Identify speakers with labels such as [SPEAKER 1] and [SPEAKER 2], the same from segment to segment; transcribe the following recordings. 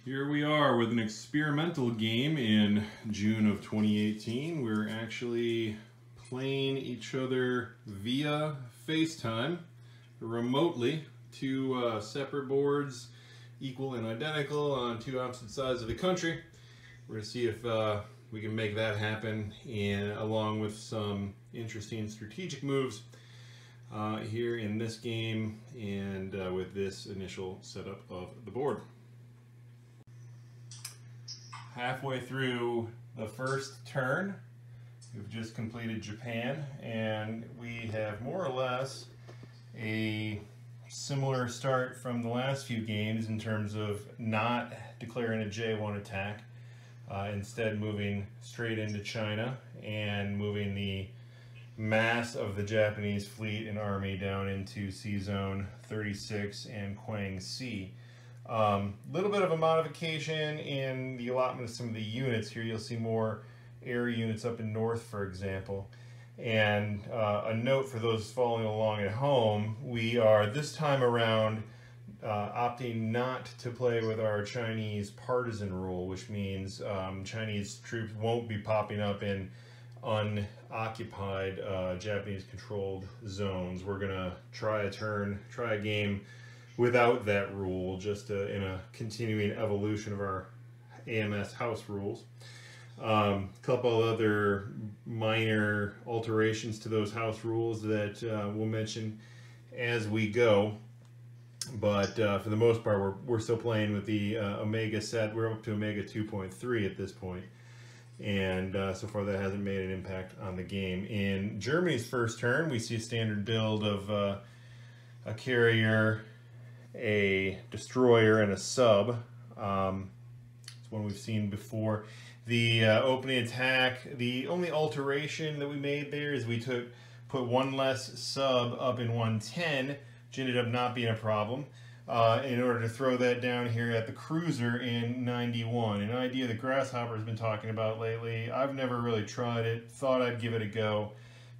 [SPEAKER 1] Here we are with an experimental game in June of 2018. We're actually playing each other via FaceTime remotely, two separate boards, equal and identical on two opposite sides of the country. We're going to see if we can make that happen, and along with some interesting strategic moves here in this game and with this initial setup of the board. Halfway through the first turn, we've just completed Japan, and we have more or less a similar start from the last few games in terms of not declaring a J1 attack, instead moving straight into China and moving the mass of the Japanese fleet and army down into Sea Zone 36 and Kwang Sea. Little bit of a modification in the allotment of some of the units here. You'll see more air units up in north, for example. And a note for those following along at home, we are this time around opting not to play with our Chinese Partisan Rule, which means Chinese troops won't be popping up in unoccupied Japanese-controlled zones. We're gonna try a game without that rule, just in a continuing evolution of our AMS house rules. Couple other minor alterations to those house rules that we'll mention as we go, but for the most part we're still playing with the Omega set. We're up to Omega 2.3 at this point, and so far that hasn't made an impact on the game. In Germany's first turn, we see a standard build of a carrier, a destroyer, and a sub. It's one we've seen before. The opening attack, the only alteration that we made there is we put one less sub up in 110, which ended up not being a problem, in order to throw that down here at the cruiser in 91. An idea that Grasshopper's been talking about lately. I've never really tried it, thought I'd give it a go.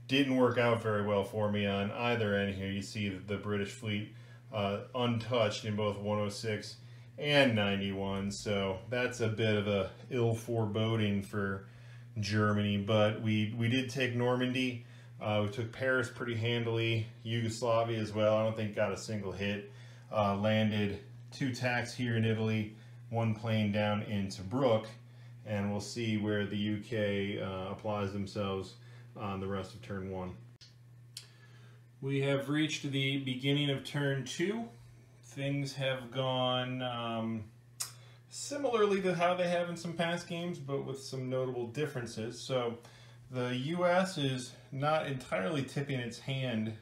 [SPEAKER 1] Didn't work out very well for me on either end here. You see the British fleet untouched in both 106 and 91, so that's a bit of a ill foreboding for Germany. But we did take Normandy, we took Paris pretty handily, Yugoslavia as well. I don't think got a single hit. Landed two attacks here in Italy, one plane down in Tobruk, and we'll see where the UK applies themselves on the rest of turn one. We have reached the beginning of turn two. Things have gone similarly to how they have in some past games, but with some notable differences. So the US is not entirely tipping its hand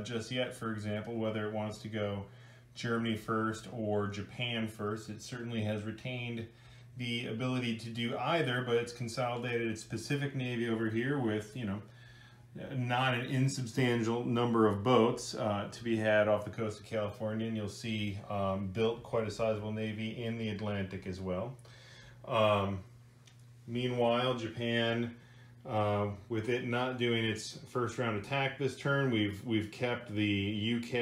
[SPEAKER 1] just yet, for example, whether it wants to go Germany first or Japan first. It certainly has retained the ability to do either, but it's consolidated its Pacific Navy over here with, you know, not an insubstantial number of boats to be had off the coast of California, and you'll see built quite a sizable navy in the Atlantic as well. Meanwhile, Japan, with it not doing its first round attack this turn, we've kept the UK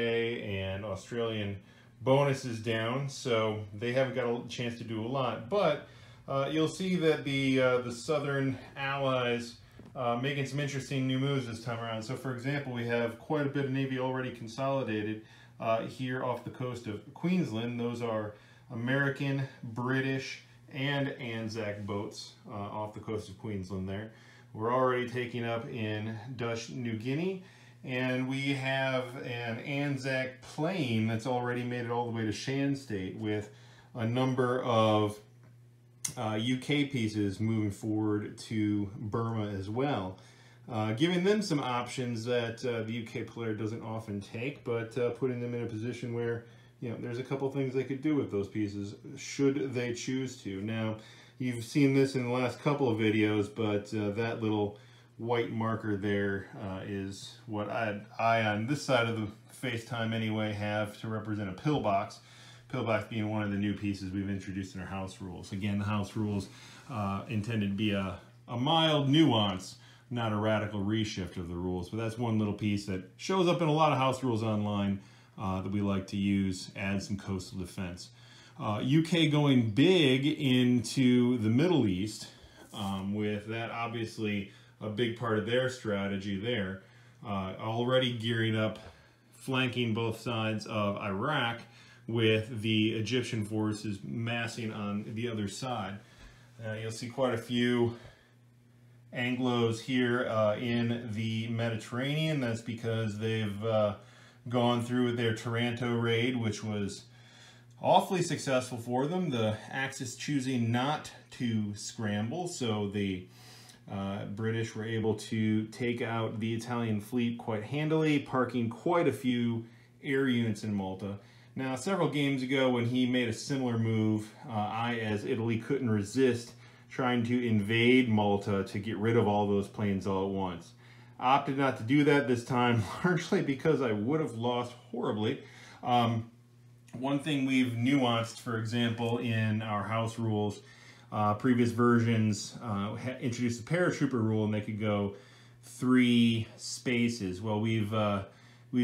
[SPEAKER 1] and Australian bonuses down, so they haven't got a chance to do a lot. But you'll see that the Southern Allies making some interesting new moves this time around. So for example, we have quite a bit of Navy already consolidated here off the coast of Queensland. Those are American, British, and Anzac boats off the coast of Queensland there. We're already taking up in Dutch New Guinea, and we have an Anzac plane that's already made it all the way to Shan State, with a number of UK pieces moving forward to Burma as well, giving them some options that the UK player doesn't often take, but putting them in a position where, you know, there's a couple things they could do with those pieces should they choose to. Now, you've seen this in the last couple of videos, but that little white marker there is what I on this side of the FaceTime anyway have to represent a pillbox. Pillbox being one of the new pieces we've introduced in our house rules. Again, the house rules intended to be a mild nuance, not a radical reshift of the rules, but that's one little piece that shows up in a lot of house rules online that we like to use, add some coastal defense. UK going big into the Middle East, with that obviously a big part of their strategy there. Already gearing up, flanking both sides of Iraq, with the Egyptian forces massing on the other side. You'll see quite a few Anglos here in the Mediterranean. That's because they've gone through with their Taranto raid, which was awfully successful for them. The Axis choosing not to scramble, so the British were able to take out the Italian fleet quite handily, parking quite a few air units in Malta. Now, several games ago when he made a similar move, I, as Italy, couldn't resist trying to invade Malta to get rid of all those planes all at once. I opted not to do that this time, largely because I would have lost horribly. One thing we've nuanced, for example, in our house rules, previous versions introduced the paratrooper rule, and they could go 3 spaces. Well, we've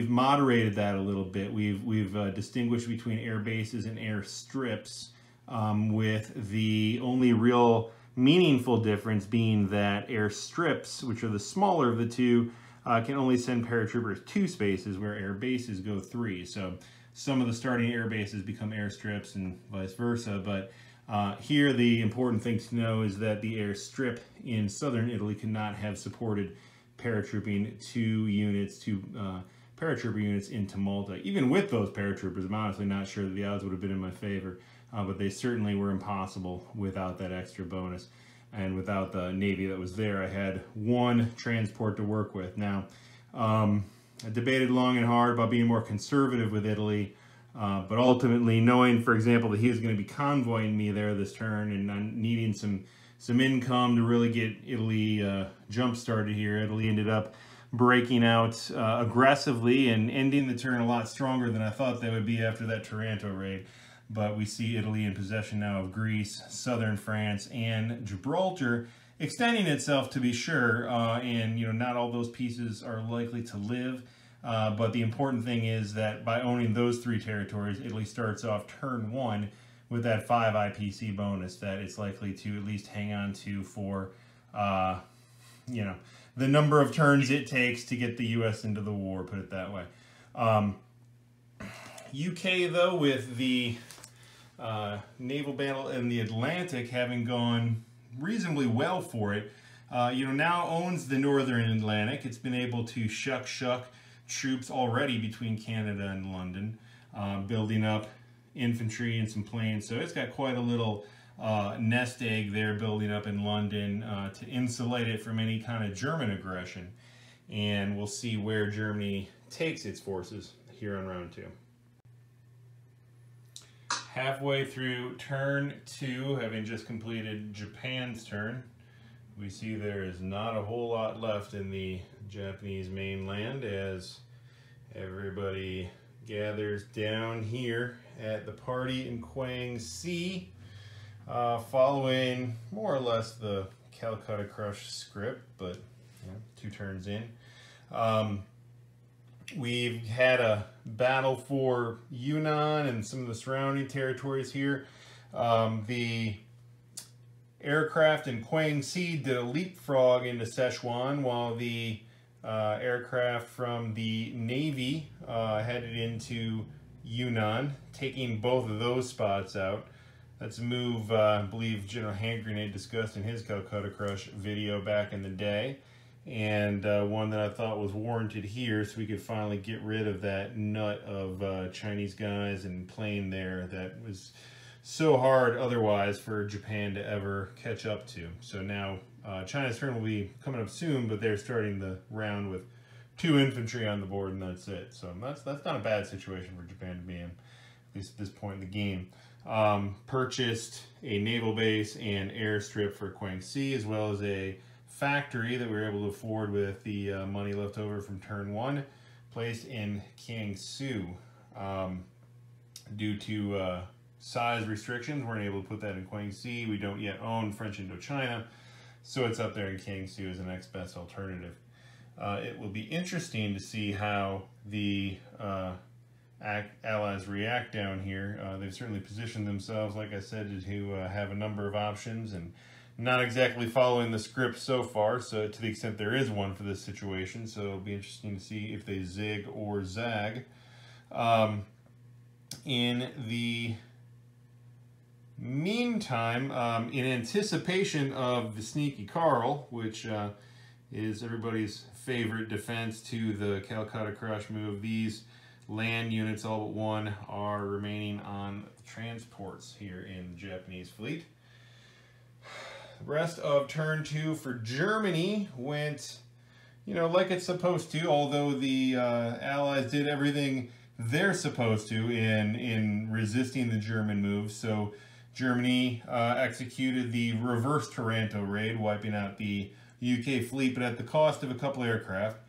[SPEAKER 1] moderated that a little bit. We've distinguished between air bases and air strips, with the only real meaningful difference being that air strips, which are the smaller of the two, can only send paratroopers 2 spaces, where air bases go 3. So some of the starting air bases become air strips and vice versa. But here the important thing to know is that the air strip in southern Italy could not have supported paratrooping 2 paratrooper units into Malta. Even with those paratroopers, I'm honestly not sure that the odds would have been in my favor, but they certainly were impossible without that extra bonus. And without the Navy that was there, I had 1 transport to work with. Now, I debated long and hard about being more conservative with Italy, but ultimately, knowing, for example, that he was going to be convoying me there this turn, and needing some income to really get Italy jump-started here, Italy ended up breaking out aggressively and ending the turn a lot stronger than I thought they would be after that Taranto raid. But we see Italy in possession now of Greece, southern France, and Gibraltar, extending itself, to be sure, and not all those pieces are likely to live. But the important thing is that by owning those 3 territories, Italy starts off turn 1 with that 5 IPC bonus that it's likely to at least hang on to for, the number of turns it takes to get the U.S. into the war, put it that way. UK, though, with the naval battle in the Atlantic having gone reasonably well for it, now owns the northern Atlantic. It's been able to shuck troops already between Canada and London, building up infantry and some planes. So it's got quite a little nest egg there building up in London to insulate it from any kind of German aggression. And we'll see where Germany takes its forces here on round 2. Halfway through turn 2, having just completed Japan's turn, we see there is not a whole lot left in the Japanese mainland as everybody gathers down here at the party in Kwang Sea, following more or less the Calcutta Crush script, but 2 turns in. We've had a battle for Yunnan and some of the surrounding territories here. The aircraft in Kwang Sea did a leapfrog into Sichuan, while the aircraft from the Navy headed into Yunnan, taking both of those spots out. That's a move I believe General Hand Grenade discussed in his Calcutta Crush video back in the day, and one that I thought was warranted here, so we could finally get rid of that nut of Chinese guys and plane there that was so hard otherwise for Japan to ever catch up to. So now China's turn will be coming up soon, but they're starting the round with 2 infantry on the board, and that's it. So that's not a bad situation for Japan to be in, at least at this point in the game. Purchased a naval base and airstrip for Kwang Sea, as well as a factory that we were able to afford with the money left over from turn 1, placed in Kiangsu. Due to size restrictions, we're unable to put that in Kwang Sea. We don't yet own French Indochina, so it's up there in Kiangsu as the next best alternative. It will be interesting to see how the allies react down here. They've certainly positioned themselves, like I said, to have a number of options and not exactly following the script so far, so to the extent there is one for this situation, so it'll be interesting to see if they zig or zag. In the meantime, in anticipation of the Sneaky Carl, which is everybody's favorite defense to the Calcutta crush move, these land units, all but one, are remaining on transports here in the Japanese fleet. The rest of turn 2 for Germany went, you know, like it's supposed to, although the Allies did everything they're supposed to in resisting the German move. So Germany executed the reverse Taranto raid, wiping out the UK fleet, but at the cost of a couple aircraft,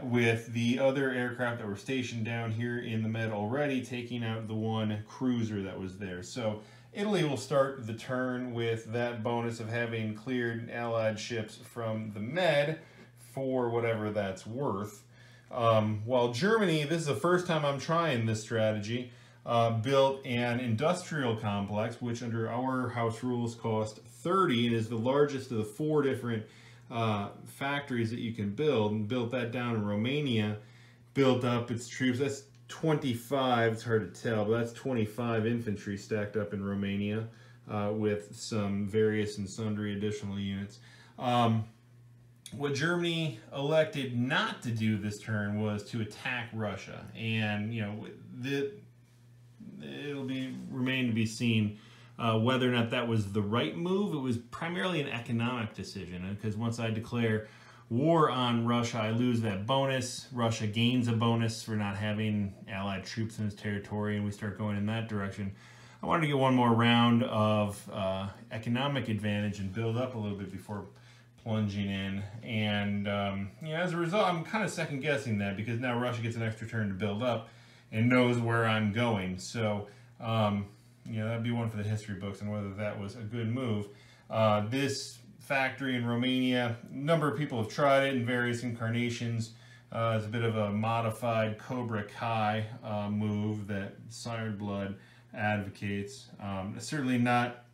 [SPEAKER 1] with the other aircraft that were stationed down here in the Med already taking out the one cruiser that was there. So Italy will start the turn with that bonus of having cleared Allied ships from the Med for whatever that's worth. While Germany, this is the first time I'm trying this strategy, built an industrial complex, which under our house rules cost 30 and is the largest of the 4 different factories that you can build, and built that down in Romania, built up its troops. That's 25, it's hard to tell, but that's 25 infantry stacked up in Romania with some various and sundry additional units. What Germany elected not to do this turn was to attack Russia, and you know, it'll remain to be seen whether or not that was the right move. It was primarily an economic decision, because once I declare war on Russia, I lose that bonus. Russia gains a bonus for not having Allied troops in its territory, and we start going in that direction. I wanted to get one more round of economic advantage and build up a little bit before plunging in, and you know, as a result, I'm kind of second guessing that, because now Russia gets an extra turn to build up and knows where I'm going. So you know, that'd be one for the history books on whether that was a good move. This factory in Romania, a number of people have tried it in various incarnations. It's a bit of a modified Kobra Kai move that SiredBlood advocates. Certainly not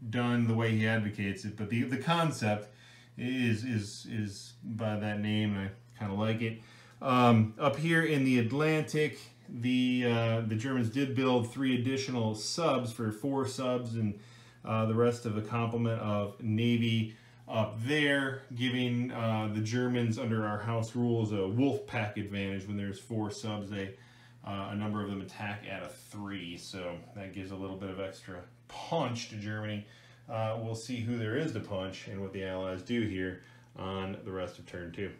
[SPEAKER 1] done the way he advocates it, but the concept is by that name, and I kind of like it. Up here in the Atlantic, the Germans did build 3 additional subs for 4 subs, and the rest of the complement of Navy up there, giving the Germans under our house rules a wolf pack advantage. When there's 4 subs, a number of them attack at a 3, so that gives a little bit of extra punch to Germany. We'll see who there is to punch and what the Allies do here on the rest of turn 2.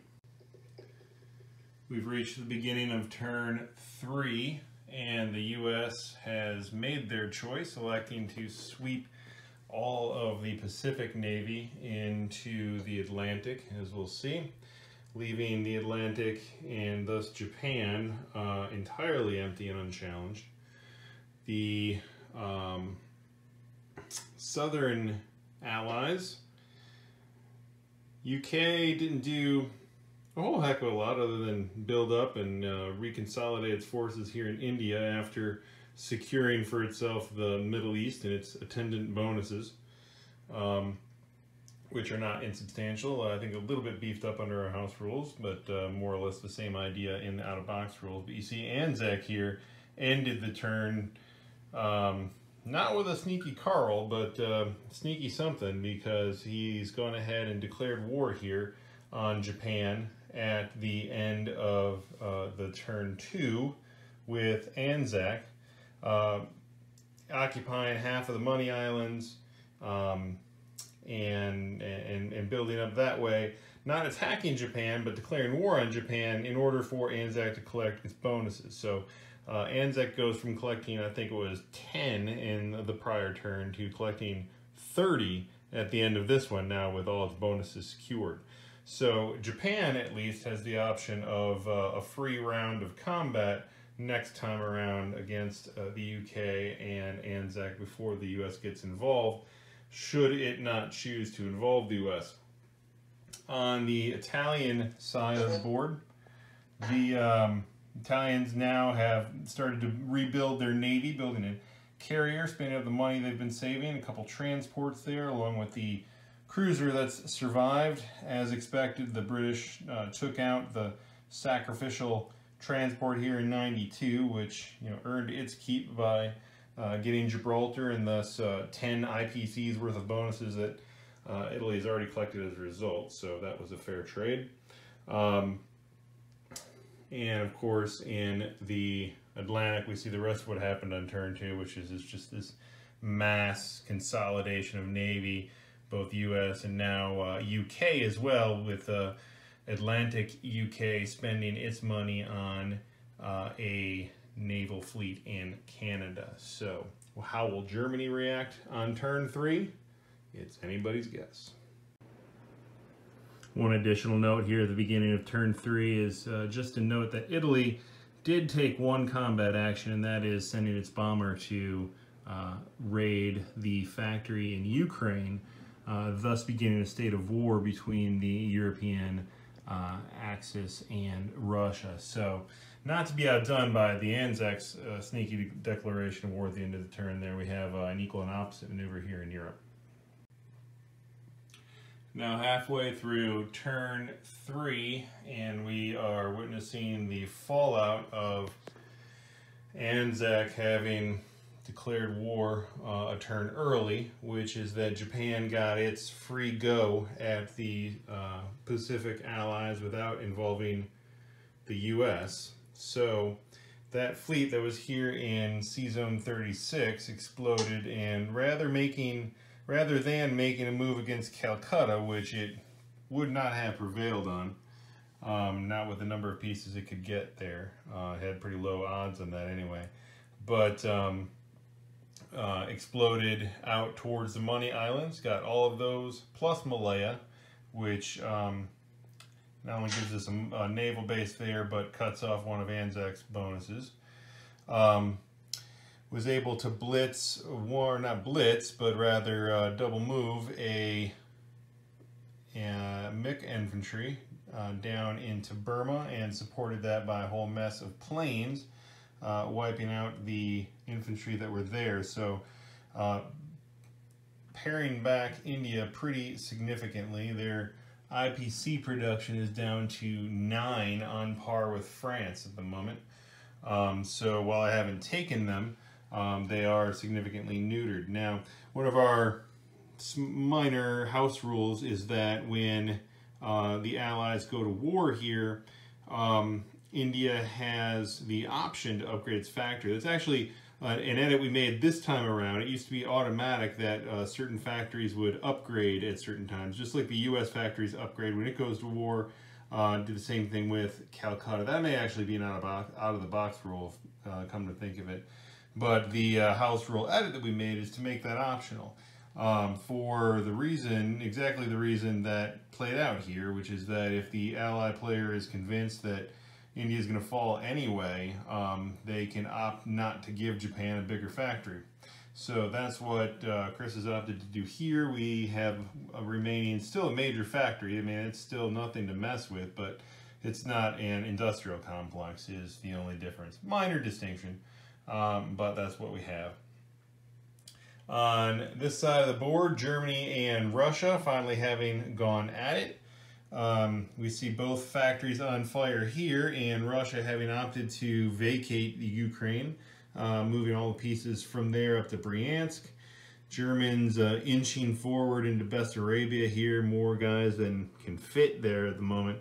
[SPEAKER 1] We've reached the beginning of turn 3, and the U.S. has made their choice, electing to sweep all of the Pacific Navy into the Atlantic, as we'll see, leaving the Atlantic and thus Japan entirely empty and unchallenged. The Southern Allies, UK didn't do a whole heck of a lot other than build up and reconsolidate its forces here in India after securing for itself the Middle East and its attendant bonuses, which are not insubstantial. I think a little bit beefed up under our house rules, but more or less the same idea in the out-of-box rules. But you see Anzac here ended the turn not with a sneaky Carl, but sneaky something, because he's gone ahead and declared war here on Japan at the end of the turn 2 with Anzac occupying half of the Money Islands and building up that way, not attacking Japan, but declaring war on Japan in order for Anzac to collect its bonuses. So Anzac goes from collecting, I think it was 10 in the prior turn, to collecting 30 at the end of this one now with all its bonuses secured. So Japan at least has the option of a free round of combat next time around against the UK and Anzac before the US gets involved, should it not choose to involve the US. On the Italian side of the board, the Italians now have started to rebuild their navy, building a carrier, spending up the money they've been saving, a couple transports there, along with the cruiser that's survived. As expected, the British took out the sacrificial transport here in '92, which earned its keep by getting Gibraltar, and thus 10 IPCs worth of bonuses that Italy has already collected as a result. So that was a fair trade. And of course, in the Atlantic, we see the rest of what happened on turn 2, which is just this mass consolidation of navy, both U.S. and now UK as well, with Atlantic UK spending its money on a naval fleet in Canada. So how will Germany react on turn 3? It's anybody's guess. One additional note here at the beginning of turn 3 is just to note that Italy did take one combat action, and that is sending its bomber to raid the factory in Ukraine, thus beginning a state of war between the European Axis and Russia. So, not to be outdone by the Anzacs' sneaky declaration of war at the end of the turn there, we have an equal and opposite maneuver here in Europe. Now halfway through turn 3, and we are witnessing the fallout of Anzac having declared war a turn early, which is that Japan got its free go at the Pacific allies without involving the US. So that fleet that was here in Sea Zone 36 exploded, and rather than making a move against Calcutta, which it would not have prevailed on, not with the number of pieces it could get there. It had pretty low odds on that anyway. But exploded out towards the Money Islands, got all of those, plus Malaya, which not only gives us a naval base there, but cuts off one of Anzac's bonuses. Was able to blitz, not blitz, but rather double move a MiC infantry down into Burma, and supported that by a whole mess of planes, wiping out the infantry that were there. So paring back India pretty significantly. Their IPC production is down to 9, on par with France at the moment. So while I haven't taken them, they are significantly neutered. Now, one of our minor house rules is that when the Allies go to war here, India has the option to upgrade its factory. That's actually an edit we made this time around. It used to be automatic that certain factories would upgrade at certain times, just like the US factories upgrade when it goes to war. Do the same thing with Calcutta. That may actually be an out-of-the-box rule, come to think of it. But the house rule edit that we made is to make that optional, for the reason, exactly the reason that played out here, which is that if the ally player is convinced that India is going to fall anyway, they can opt not to give Japan a bigger factory. So that's what Chris has opted to do here. We have a remaining, still a major factory. I mean, it's still nothing to mess with, but it's not an industrial complex is the only difference. Minor distinction, but that's what we have. On this side of the board, Germany and Russia finally having gone at it. We see both factories on fire here, and Russia having opted to vacate the Ukraine, moving all the pieces from there up to Bryansk. Germans inching forward into Bessarabia here, more guys than can fit there at the moment.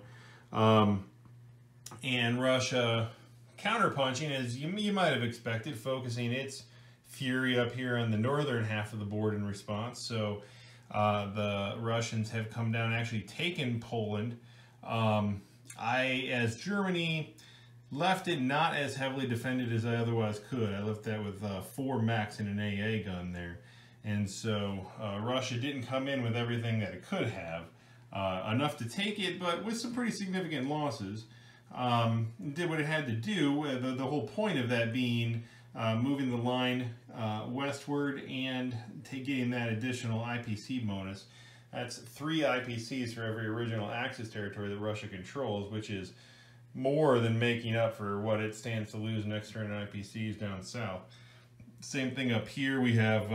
[SPEAKER 1] And Russia counterpunching, as you might have expected, focusing its fury up here on the northern half of the board in response. So the Russians have come down, actually taken Poland. As Germany, left it not as heavily defended as I otherwise could. I left that with 4 max and an AA gun there. And so Russia didn't come in with everything that it could have. Enough to take it, but with some pretty significant losses. Did what it had to do, the whole point of that being moving the line westward and getting that additional IPC bonus. That's 3 IPCs for every original Axis territory that Russia controls, which is more than making up for what it stands to lose next turn in IPCs down south. Same thing up here. We have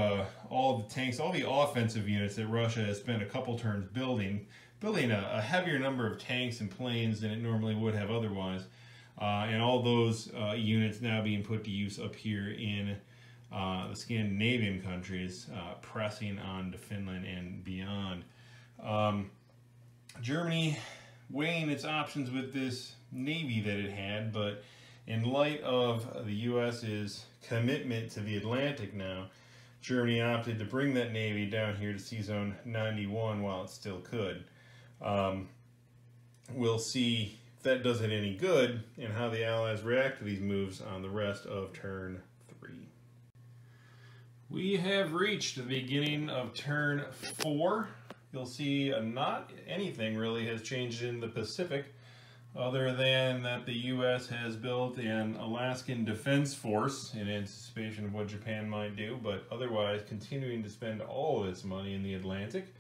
[SPEAKER 1] all the tanks, all the offensive units that Russia has spent a couple turns building a heavier number of tanks and planes than it normally would have otherwise. And all those units now being put to use up here in the Scandinavian countries, pressing on to Finland and beyond. Germany weighing its options with this navy that it had, but in light of the U.S.'s commitment to the Atlantic now, Germany opted to bring that navy down here to Sea Zone 91 while it still could. We'll see if that does it any good and how the Allies react to these moves on the rest of turn 3. We have reached the beginning of turn 4. You'll see not anything really has changed in the Pacific, other than that the U.S. has built an Alaskan Defense Force in anticipation of what Japan might do, but otherwise continuing to spend all of its money in the Atlantic,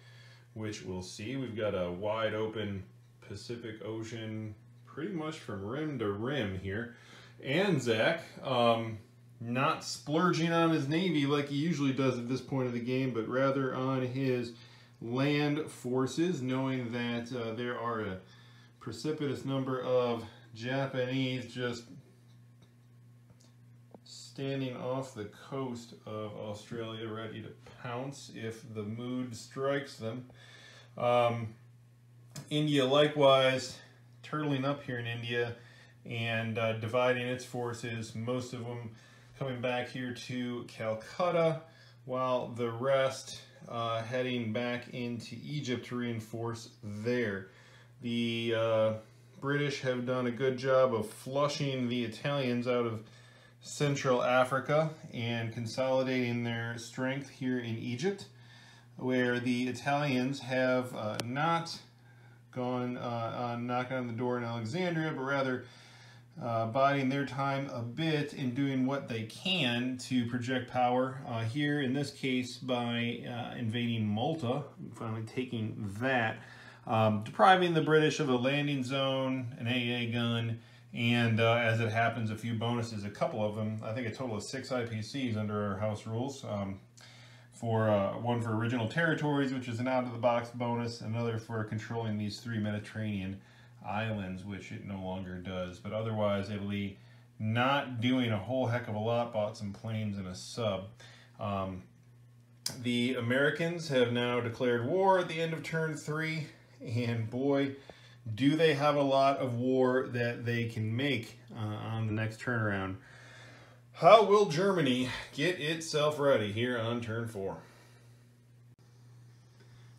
[SPEAKER 1] which we'll see. We've got a wide open Pacific Ocean pretty much from rim to rim here. Anzac, not splurging on his navy like he usually does at this point of the game, but rather on his land forces, knowing that there are a precipitous number of Japanese just standing off the coast of Australia ready to pounce if the mood strikes them. India likewise turtling up here in India and dividing its forces, most of them coming back here to Calcutta, while the rest heading back into Egypt to reinforce there. The British have done a good job of flushing the Italians out of Central Africa and consolidating their strength here in Egypt, where the Italians have not gone on knocking on the door in Alexandria, but rather biding their time a bit in doing what they can to project power here, in this case by invading Malta, finally taking that. Depriving the British of a landing zone, an AA gun, and as it happens, a few bonuses, a couple of them, I think a total of 6 IPCs under our house rules. One for original territories, which is an out-of-the-box bonus, another for controlling these 3 Mediterranean islands, which it no longer does. But otherwise, Italy not doing a whole heck of a lot, bought some planes and a sub. The Americans have now declared war at the end of turn 3. And boy, do they have a lot of war that they can make on the next turnaround. How will Germany get itself ready here on turn 4?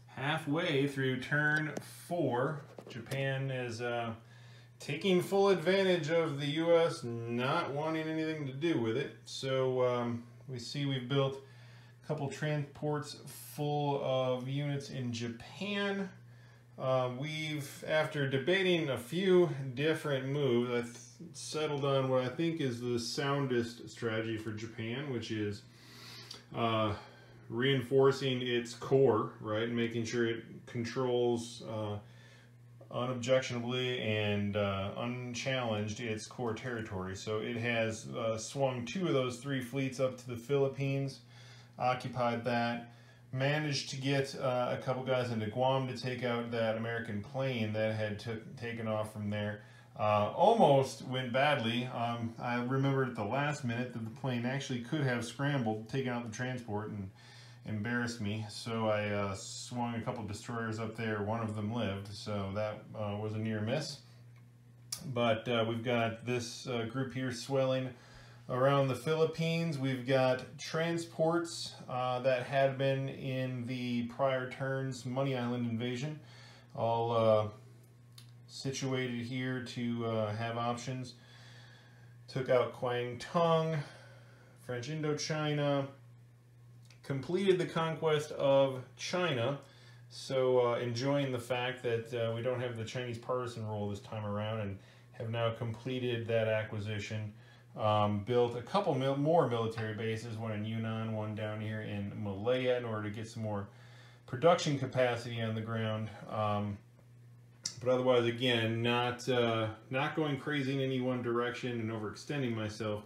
[SPEAKER 1] Halfway through turn 4, Japan is taking full advantage of the U.S. not wanting anything to do with it. So we see we've built a couple transports full of units in Japan. After debating a few different moves, I've settled on what I think is the soundest strategy for Japan, which is reinforcing its core, right, and making sure it controls unobjectionably and unchallenged its core territory. So it has swung 2 of those 3 fleets up to the Philippines, occupied that, managed to get a couple guys into Guam to take out that American plane that had taken off from there. Almost went badly. I remembered at the last minute that the plane actually could have scrambled, taken out the transport, and embarrassed me. So I swung a couple destroyers up there. One of them lived, so that was a near miss. But we've got this group here swelling around the Philippines. We've got transports that had been in the prior turn's Money Island invasion, all situated here to have options. Took out Kwangtung, French Indochina, completed the conquest of China, so enjoying the fact that we don't have the Chinese Partisan Rule this time around, and have now completed that acquisition. Built a couple more military bases, one in Yunnan, one down here in Malaya, in order to get some more production capacity on the ground. But otherwise, again, not going crazy in any one direction and overextending myself.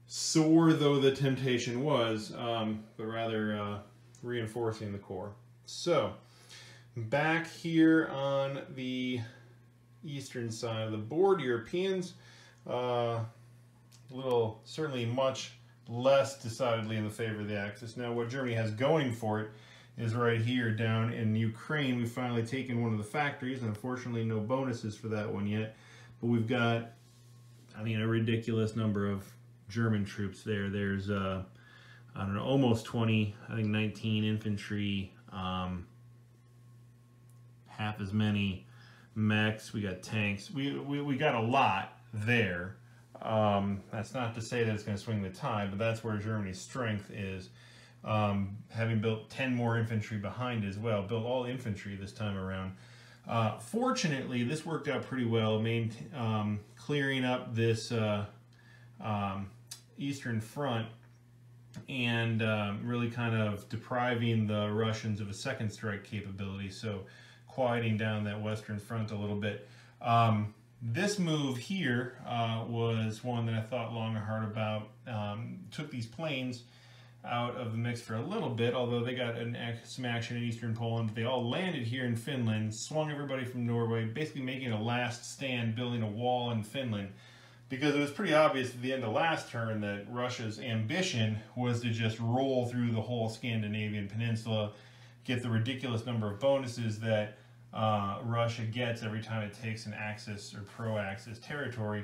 [SPEAKER 1] Sore though the temptation was, but rather reinforcing the core. So, back here on the eastern side of the board, Europeans, certainly much less decidedly in the favor of the Axis. Now, what Germany has going for it is right here down in Ukraine. We've finally taken one of the factories, and unfortunately no bonuses for that one yet. But we've got, I mean, a ridiculous number of German troops there. There's, I don't know, almost 20, I think 19 infantry, half as many mechs. We got tanks. We got a lot there. That's not to say that it's going to swing the tide, but that's where Germany's strength is. Having built 10 more infantry behind as well, built all infantry this time around. Fortunately, this worked out pretty well, clearing up this eastern front and really kind of depriving the Russians of a second strike capability, so quieting down that western front a little bit. This move here was one that I thought long and hard about. Took these planes out of the mix for a little bit, although they got some action in eastern Poland. They all landed here in Finland, swung everybody from Norway, basically making a last stand, building a wall in Finland, because it was pretty obvious at the end of last turn that Russia's ambition was to just roll through the whole Scandinavian peninsula, get the ridiculous number of bonuses that Russia gets every time it takes an Axis or pro-Axis territory,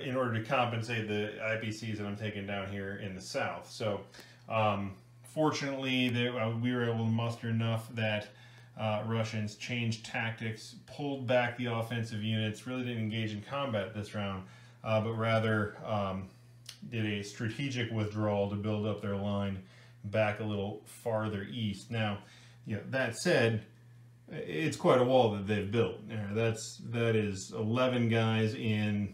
[SPEAKER 1] in order to compensate the IPCs that I'm taking down here in the south. So fortunately we were able to muster enough that Russians changed tactics, pulled back the offensive units, really didn't engage in combat this round, but rather did a strategic withdrawal to build up their line back a little farther east. Now, that said, it's quite a wall that they've built. That is 11 guys in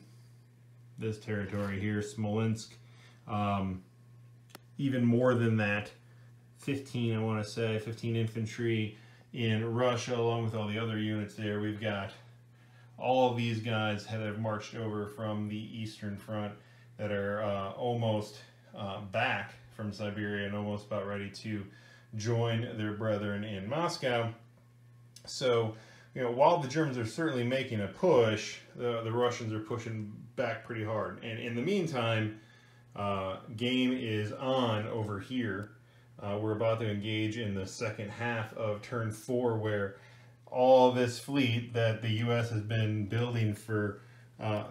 [SPEAKER 1] this territory here, Smolensk. Even more than that, 15, I want to say, 15 infantry in Russia, along with all the other units there. We've got all of these guys that have marched over from the Eastern Front that are almost back from Siberia and almost about ready to join their brethren in Moscow. So, while the Germans are certainly making a push, the Russians are pushing back pretty hard. And in the meantime, game is on over here. We're about to engage in the second half of turn 4, where all this fleet that the U.S. has been building for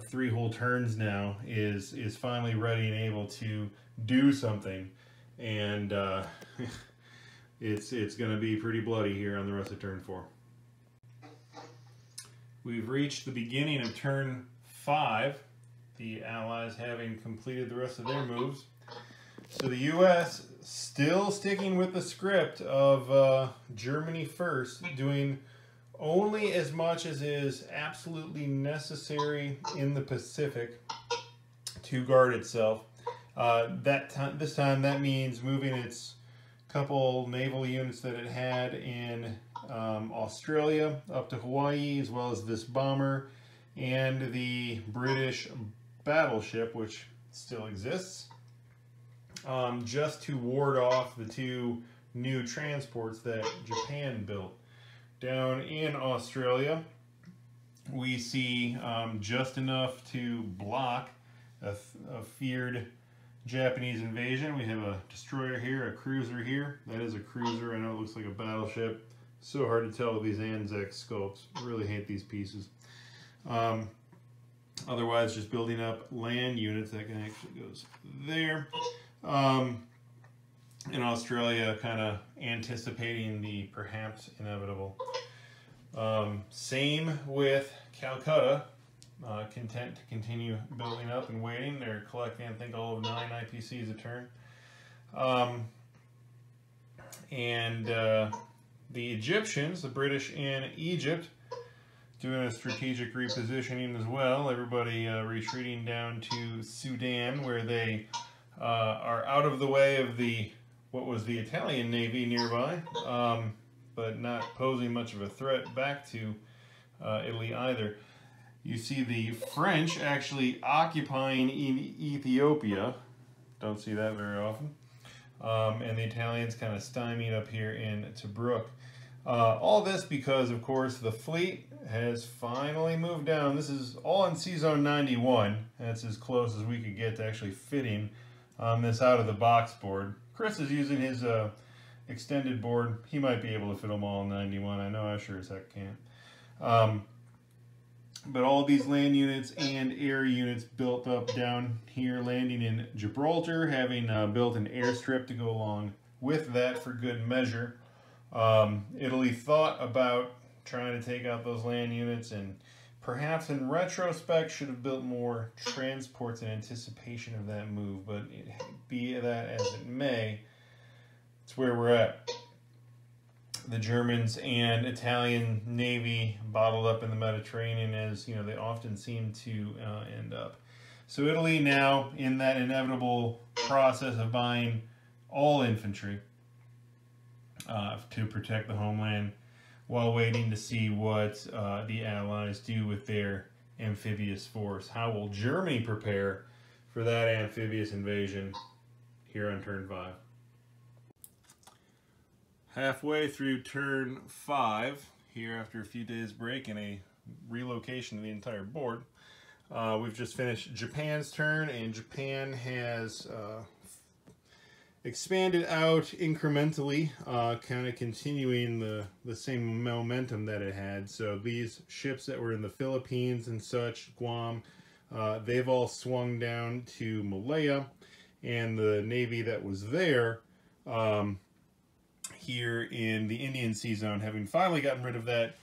[SPEAKER 1] 3 whole turns now is finally ready and able to do something. And it's going to be pretty bloody here on the rest of turn 4. We've reached the beginning of turn 5, the Allies having completed the rest of their moves. So the U.S. still sticking with the script of Germany first, doing only as much as is absolutely necessary in the Pacific to guard itself. This time that means moving its couple naval units that it had in Australia up to Hawaii, as well as this bomber and the British battleship, which still exists, just to ward off the 2 new transports that Japan built. Down in Australia, we see just enough to block a feared Japanese invasion. We have a destroyer here, a cruiser here. That is a cruiser. I know it looks like a battleship. So hard to tell with these Anzac scopes. I really hate these pieces. Otherwise, just building up land units. That can actually goes there. In Australia, kind of anticipating the perhaps inevitable. Same with Calcutta. Content to continue building up and waiting. They're collecting, I think, all of 9 IPCs a turn. The Egyptians, the British in Egypt, doing a strategic repositioning as well. Everybody retreating down to Sudan, where they are out of the way of what was the Italian Navy nearby, but not posing much of a threat back to Italy either. You see the French actually occupying Ethiopia. Don't see that very often. And the Italians kind of stymied up here in Tobruk. All this because, of course, the fleet has finally moved down. This is all in Sea Zone 91. That's as close as we could get to actually fitting on this out-of-the-box board. Chris is using his extended board. He might be able to fit them all in 91. I know I sure as heck can't. But all of these land units and air units built up down here, landing in Gibraltar, having built an airstrip to go along with that for good measure. Italy thought about trying to take out those land units, and perhaps in retrospect should have built more transports in anticipation of that move, but be that as it may, it's where we're at. The Germans and Italian Navy bottled up in the Mediterranean, as you know they often seem to end up. So Italy now in that inevitable process of buying all infantry to protect the homeland, while waiting to see what the Allies do with their amphibious force. How will Germany prepare for that amphibious invasion here on turn 5? Halfway through turn 5, here after a few days break and a relocation of the entire board, we've just finished Japan's turn, and Japan has expanded out incrementally, kind of continuing the same momentum that it had. So these ships that were in the Philippines and such, Guam, they've all swung down to Malaya, and the Navy that was there here in the Indian Sea Zone, having finally gotten rid of that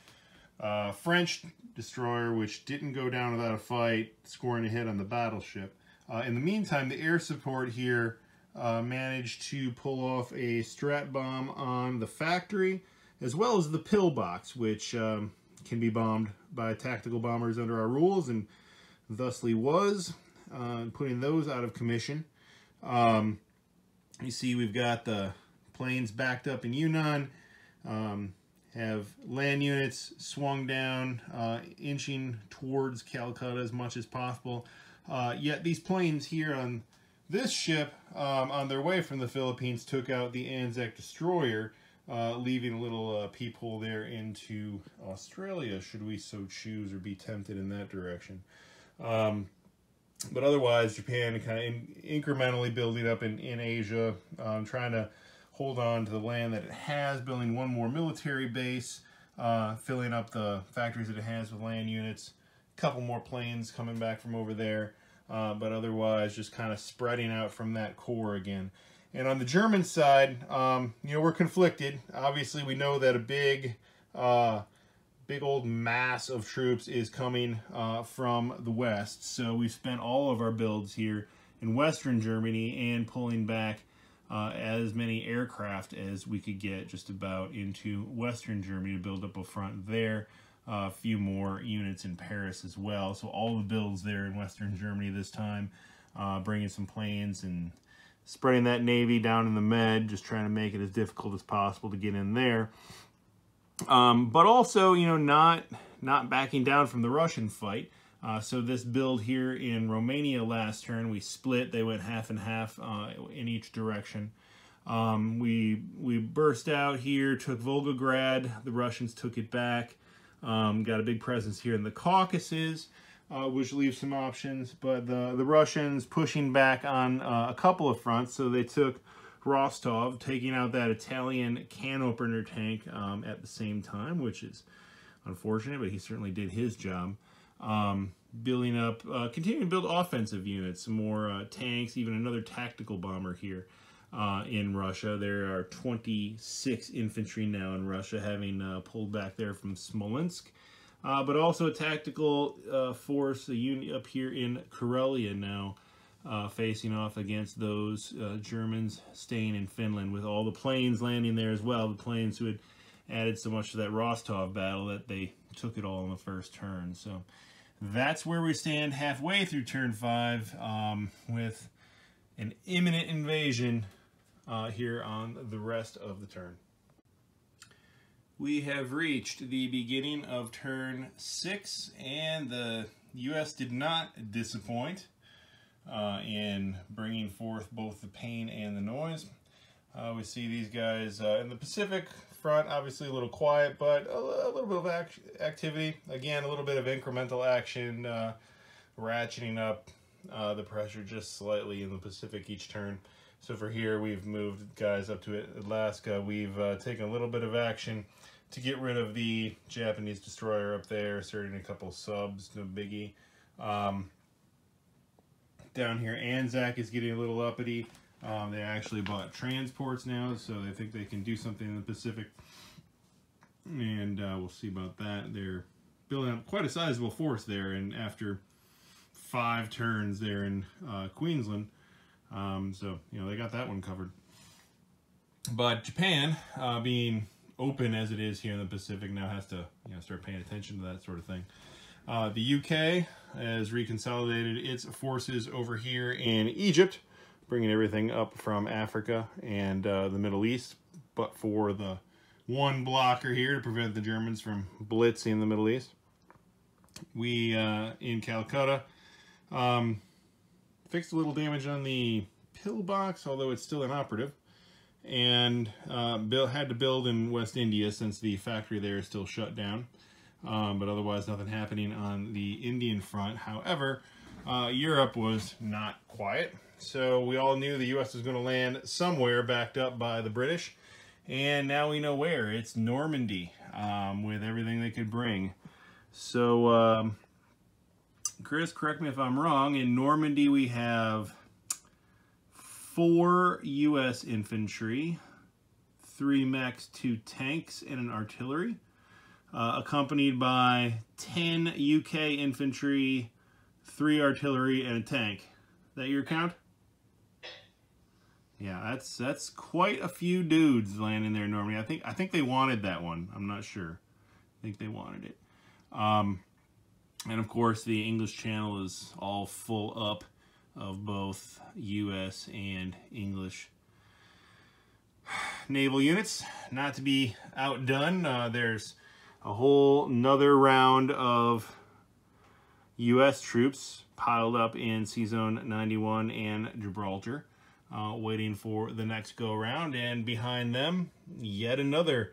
[SPEAKER 1] French destroyer, which didn't go down without a fight, scoring a hit on the battleship. In the meantime, the air support here managed to pull off a strat bomb on the factory, as well as the pillbox, which can be bombed by tactical bombers under our rules, and thusly was, putting those out of commission. You see we've got the planes backed up in Yunnan, have land units swung down, inching towards Calcutta as much as possible. Yet these planes here on this ship, on their way from the Philippines, took out the Anzac destroyer, leaving a little peephole there into Australia, should we so choose or be tempted in that direction. But otherwise, Japan kind of incrementally building up in Asia, trying to hold on to the land that it has, building one more military base, filling up the factories that it has with land units, a couple more planes coming back from over there, but otherwise just kind of spreading out from that core again. And on the German side, you know, we're conflicted. Obviously, we know that a big old mass of troops is coming from the west. So we've spent all of our builds here in Western Germany and pulling back as many aircraft as we could get just about into Western Germany to build up a front there. A few more units in Paris as well. So all the builds there in Western Germany this time, bringing some planes and spreading that Navy down in the Med, just trying to make it as difficult as possible to get in there. But also, you know, not backing down from the Russian fight. So this build here in Romania last turn, we split. They went half and half in each direction. We burst out here, took Volgograd. The Russians took it back. Got a big presence here in the Caucasus, which leaves some options. But the Russians pushing back on a couple of fronts. So they took Rostov, taking out that Italian can opener tank at the same time, which is unfortunate, but he certainly did his job. Building up, continuing to build offensive units, some more tanks, even another tactical bomber here in Russia. There are 26 infantry now in Russia, having pulled back there from Smolensk. But also a tactical force, a unit up here in Karelia now, facing off against those Germans staying in Finland, with all the planes landing there as well. The planes who had added so much to that Rostov battle that they took it all in the first turn. So that's where we stand halfway through turn 5, with an imminent invasion here on the rest of the turn. We have reached the beginning of turn 6, and the U.S. did not disappoint in bringing forth both the pain and the noise. We see these guys in the Pacific front, obviously a little quiet, but a little bit of activity. Again, a little bit of incremental action, ratcheting up the pressure just slightly in the Pacific each turn. So for here, we've moved guys up to Alaska. We've taken a little bit of action to get rid of the Japanese destroyer up there, starting a couple subs, no biggie. Down here, Anzac is getting a little uppity. They actually bought transports now, so they think they can do something in the Pacific. And we'll see about that. They're building up quite a sizable force there, and after 5 turns there in Queensland. So, you know, they got that one covered. But Japan, being open as it is here in the Pacific, now has to, you know, start paying attention to that sort of thing. The UK has reconsolidated its forces over here in Egypt, bringing everything up from Africa and the Middle East, but for the one blocker here to prevent the Germans from blitzing the Middle East. We, in Calcutta, fixed a little damage on the pillbox, although it's still inoperative, and had to build in West India since the factory there is still shut down. But otherwise nothing happening on the Indian front. However, Europe was not quiet, so we all knew the U.S. was going to land somewhere backed up by the British, and now we know where. It's Normandy, with everything they could bring. So, Chris, correct me if I'm wrong, in Normandy we have 4 U.S. infantry, 3 mechs, 2 tanks, and an artillery, accompanied by 10 UK infantry, 3 artillery, and a tank. Is that your count? Yeah, that's quite a few dudes landing there in Normandy. I think they wanted that one. I'm not sure. I think they wanted it. And of course, the English Channel is all full up of both U.S. and English naval units. Not to be outdone, there's a whole nother round of U.S. troops piled up in C-Zone 91 and Gibraltar, waiting for the next go-around, and behind them, yet another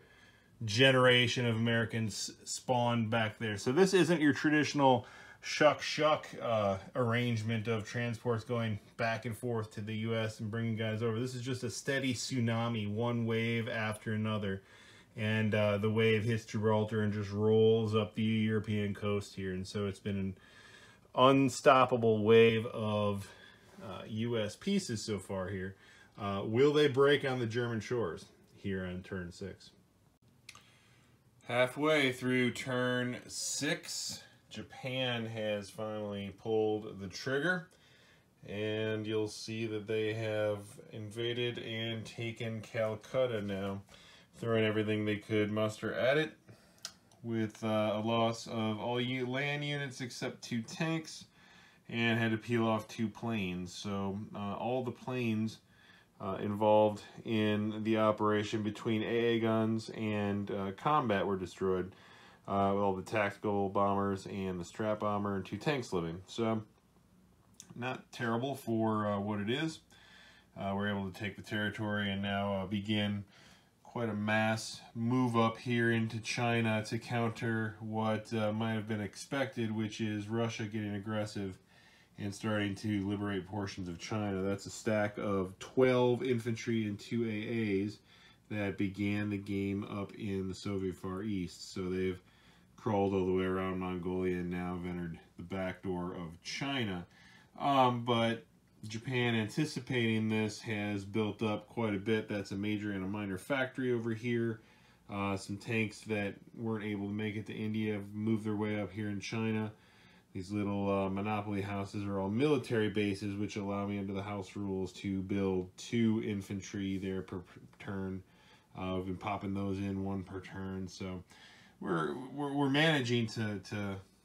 [SPEAKER 1] generation of Americans spawned back there. So this isn't your traditional shuck arrangement of transports going back and forth to the U.S. and bringing guys over. This is just a steady tsunami, one wave after another. And the wave hits Gibraltar and just rolls up the European coast here. And so it's been an unstoppable wave of U.S. pieces so far here. Will they break on the German shores here on turn 6? Halfway through turn 6, Japan has finally pulled the trigger, and you'll see that they have invaded and taken Calcutta now, throwing everything they could muster at it, with a loss of all land units except 2 tanks, and had to peel off 2 planes. So all the planes involved in the operation between AA guns and combat were destroyed. All the tactical bombers and the strat bomber and 2 tanks living. So not terrible for what it is. We're able to take the territory and now begin quite a mass move up here into China to counter what might have been expected, which is Russia getting aggressive and starting to liberate portions of China. That's a stack of 12 infantry and 2 AAs that began the game up in the Soviet Far East. So they've crawled all the way around Mongolia and now have entered the back door of China. But Japan, anticipating this, has built up quite a bit. That's a major and a minor factory over here. Some tanks that weren't able to make it to India have moved their way up here in China. These little monopoly houses are all military bases, which allow me under the house rules to build 2 infantry there per turn. We've been popping those in 1 per turn, so we're managing to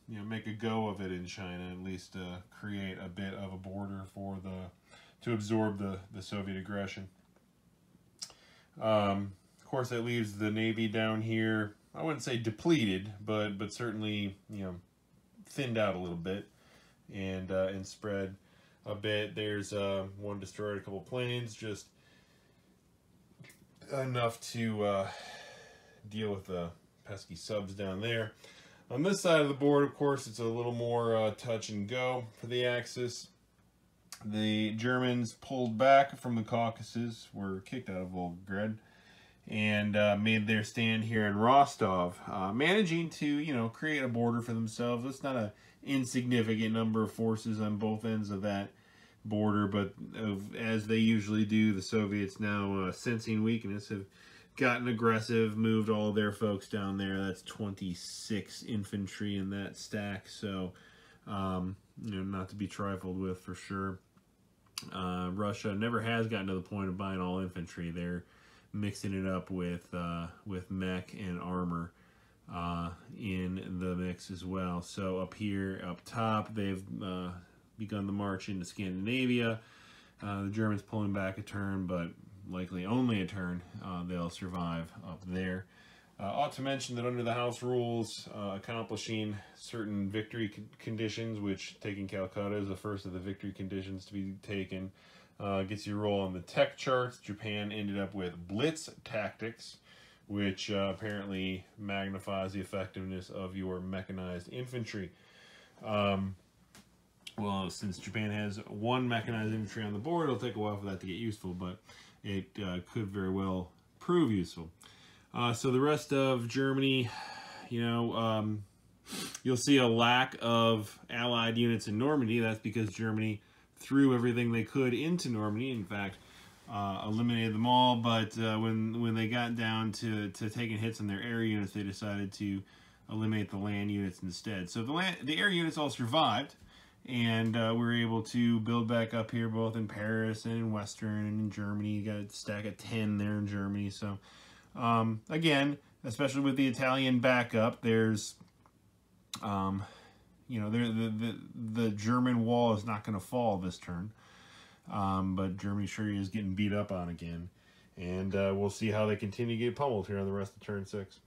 [SPEAKER 1] you know, make a go of it in China, at least create a bit of a border for to absorb the Soviet aggression. Of course, that leaves the Navy down here. I wouldn't say depleted, but certainly, you know, thinned out a little bit and spread a bit. There's one destroyed, a couple planes, just enough to deal with the pesky subs down there. On this side of the board, of course, it's a little more touch and go for the Axis. The Germans pulled back from the Caucasus, were kicked out of Volgograd, and made their stand here in Rostov, managing to, you know, create a border for themselves. It's not an insignificant number of forces on both ends of that border, but as they usually do, the Soviets now, sensing weakness, have gotten aggressive, moved all their folks down there. That's 26 infantry in that stack, so, you know, not to be trifled with for sure. Russia never has gotten to the point of buying all infantry. They're mixing it up with mech and armor in the mix as well. So up here, up top, they've begun the march into Scandinavia. The Germans pulling back a turn, but likely only a turn. They'll survive up there. Ought to mention that under the House rules, accomplishing certain victory conditions, which taking Calcutta is the first of the victory conditions to be taken, gets you a roll on the tech charts. Japan ended up with blitz tactics, which apparently magnifies the effectiveness of your mechanized infantry. Well, since Japan has one mechanized infantry on the board, it'll take a while for that to get useful, but it could very well prove useful. So the rest of Germany, you know, you'll see a lack of Allied units in Normandy. That's because Germany threw everything they could into Normandy. In fact, eliminated them all. But when they got down to taking hits on their air units, they decided to eliminate the land units instead. So the air units all survived, and we were able to build back up here, both in Paris and in Western and in Germany. You got a stack of 10 there in Germany. So again, especially with the Italian backup, there's, you know, the German wall is not going to fall this turn, but Germany sure is getting beat up on again, and we'll see how they continue to get pummeled here on the rest of turn 6.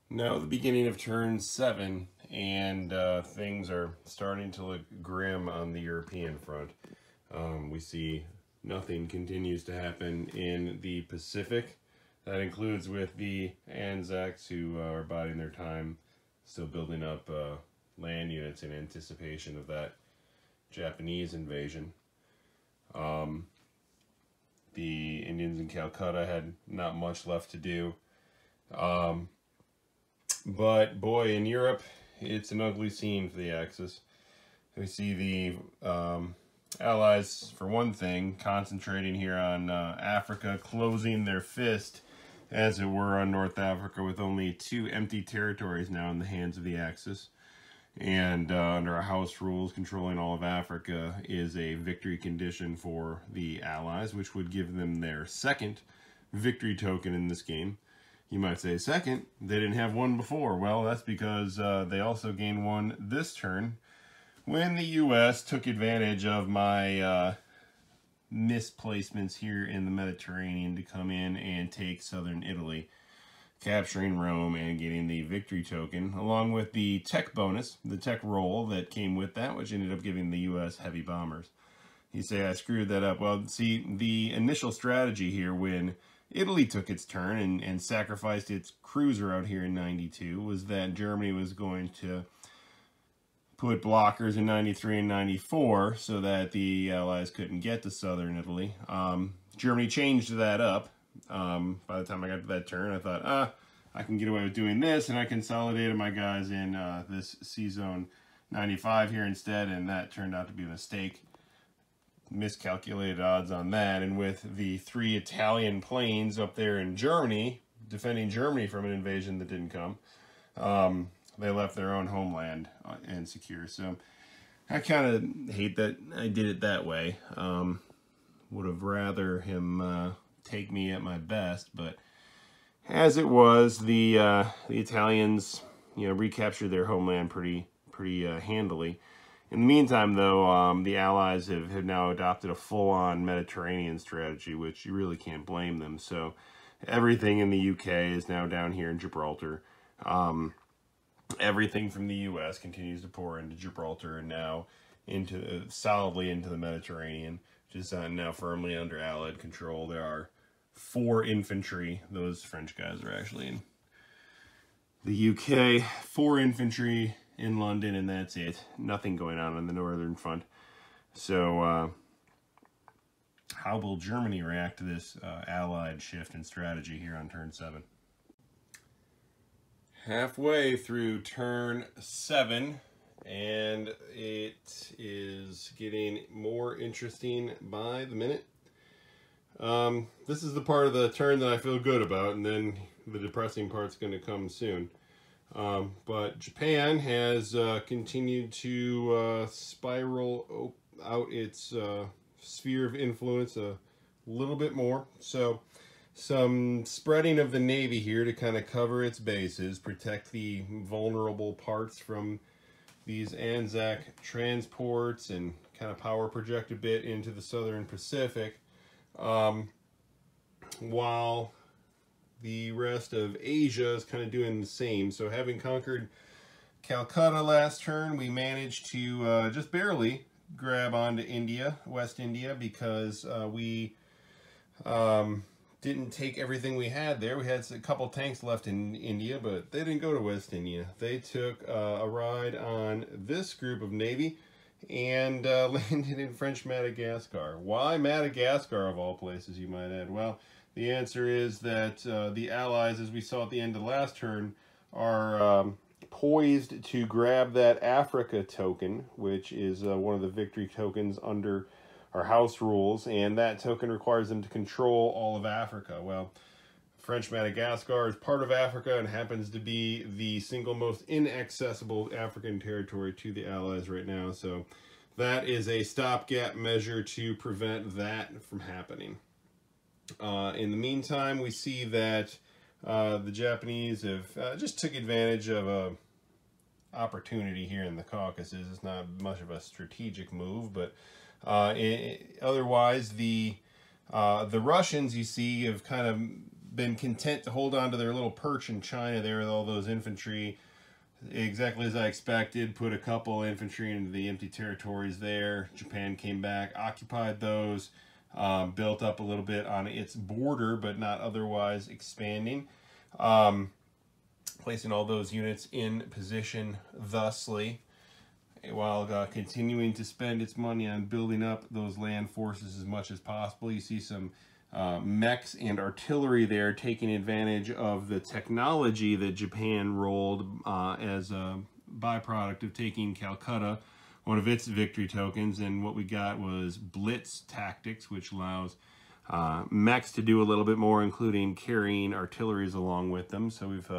[SPEAKER 1] Now the beginning of turn 7, and things are starting to look grim on the European front. We see nothing continues to happen in the Pacific. That includes with the Anzacs, who are biding their time, still building up land units in anticipation of that Japanese invasion. The Indians in Calcutta had not much left to do. But boy, in Europe, it's an ugly scene for the Axis. We see the Allies, for one thing, concentrating here on Africa, closing their fist, as it were, on North Africa, with only 2 empty territories now in the hands of the Axis. And under our House rules, controlling all of Africa is a victory condition for the Allies, which would give them their second victory token in this game. You might say, second? They didn't have one before. Well, that's because they also gained one this turn, when the U.S. took advantage of my misplacements here in the Mediterranean to come in and take southern Italy, capturing Rome and getting the victory token, along with the tech bonus, the tech roll that came with that, which ended up giving the U.S. heavy bombers. You say I screwed that up. Well, see, the initial strategy here when Italy took its turn and sacrificed its cruiser out here in 92 was that Germany was going to put blockers in 93 and 94 so that the Allies couldn't get to southern Italy. Germany changed that up. By the time I got to that turn, I thought, I can get away with doing this, and I consolidated my guys in this C-Zone 95 here instead, and that turned out to be a mistake. Miscalculated odds on that, and with the 3 Italian planes up there in Germany, defending Germany from an invasion that didn't come, they left their own homeland insecure. So I kind of hate that I did it that way. Would have rather him take me at my best, but as it was, the Italians, you know, recaptured their homeland pretty handily,
[SPEAKER 2] In the meantime, though, the Allies have now adopted a full-on Mediterranean strategy, which you really can't blame them. So everything in the UK is now down here in Gibraltar. Everything from the US continues to pour into Gibraltar and now into solidly into the Mediterranean, which is now firmly under Allied control. There are 4 infantry. Those French guys are actually in the UK. 4 infantry in London, and that's it. Nothing going on the Northern Front. So how will Germany react to this Allied shift in strategy here on turn 7? Halfway through turn 7, and it is getting more interesting by the minute. This is the part of the turn that I feel good about, and then the depressing part's going to come soon. But Japan has continued to spiral out its sphere of influence a little bit more. So some spreading of the Navy here to kind of cover its bases, protect the vulnerable parts from these Anzac transports, and kind of power project a bit into the Southern Pacific, while the rest of Asia is kind of doing the same. So having conquered Calcutta last turn, we managed to just barely grab onto India, West India, because we didn't take everything we had there. We had a couple tanks left in India, but they didn't go to West India. They took a ride on this group of Navy and landed in French Madagascar. Why Madagascar, of all places, you might add? Well, the answer is that the Allies, as we saw at the end of the last turn, are poised to grab that Africa token, which is one of the victory tokens under our house rules, and that token requires them to control all of Africa. Well, French Madagascar is part of Africa and happens to be the single most inaccessible African territory to the Allies right now. So that is a stopgap measure to prevent that from happening. In the meantime, we see that the Japanese have just took advantage of a opportunity here in the Caucasus. It's not much of a strategic move, but otherwise the Russians, you see, have kind of been content to hold on to their little perch in China there with all those infantry, exactly as I expected. Put a couple infantry into the empty territories there. Japan came back, occupied those, built up a little bit on its border, but not otherwise expanding, placing all those units in position thusly, while continuing to spend its money on building up those land forces as much as possible. You see some mechs and artillery there taking advantage of the technology that Japan rolled as a byproduct of taking Calcutta, one of its victory tokens. And what we got was blitz tactics, which allows mechs to do a little bit more, including carrying artilleries along with them. So we've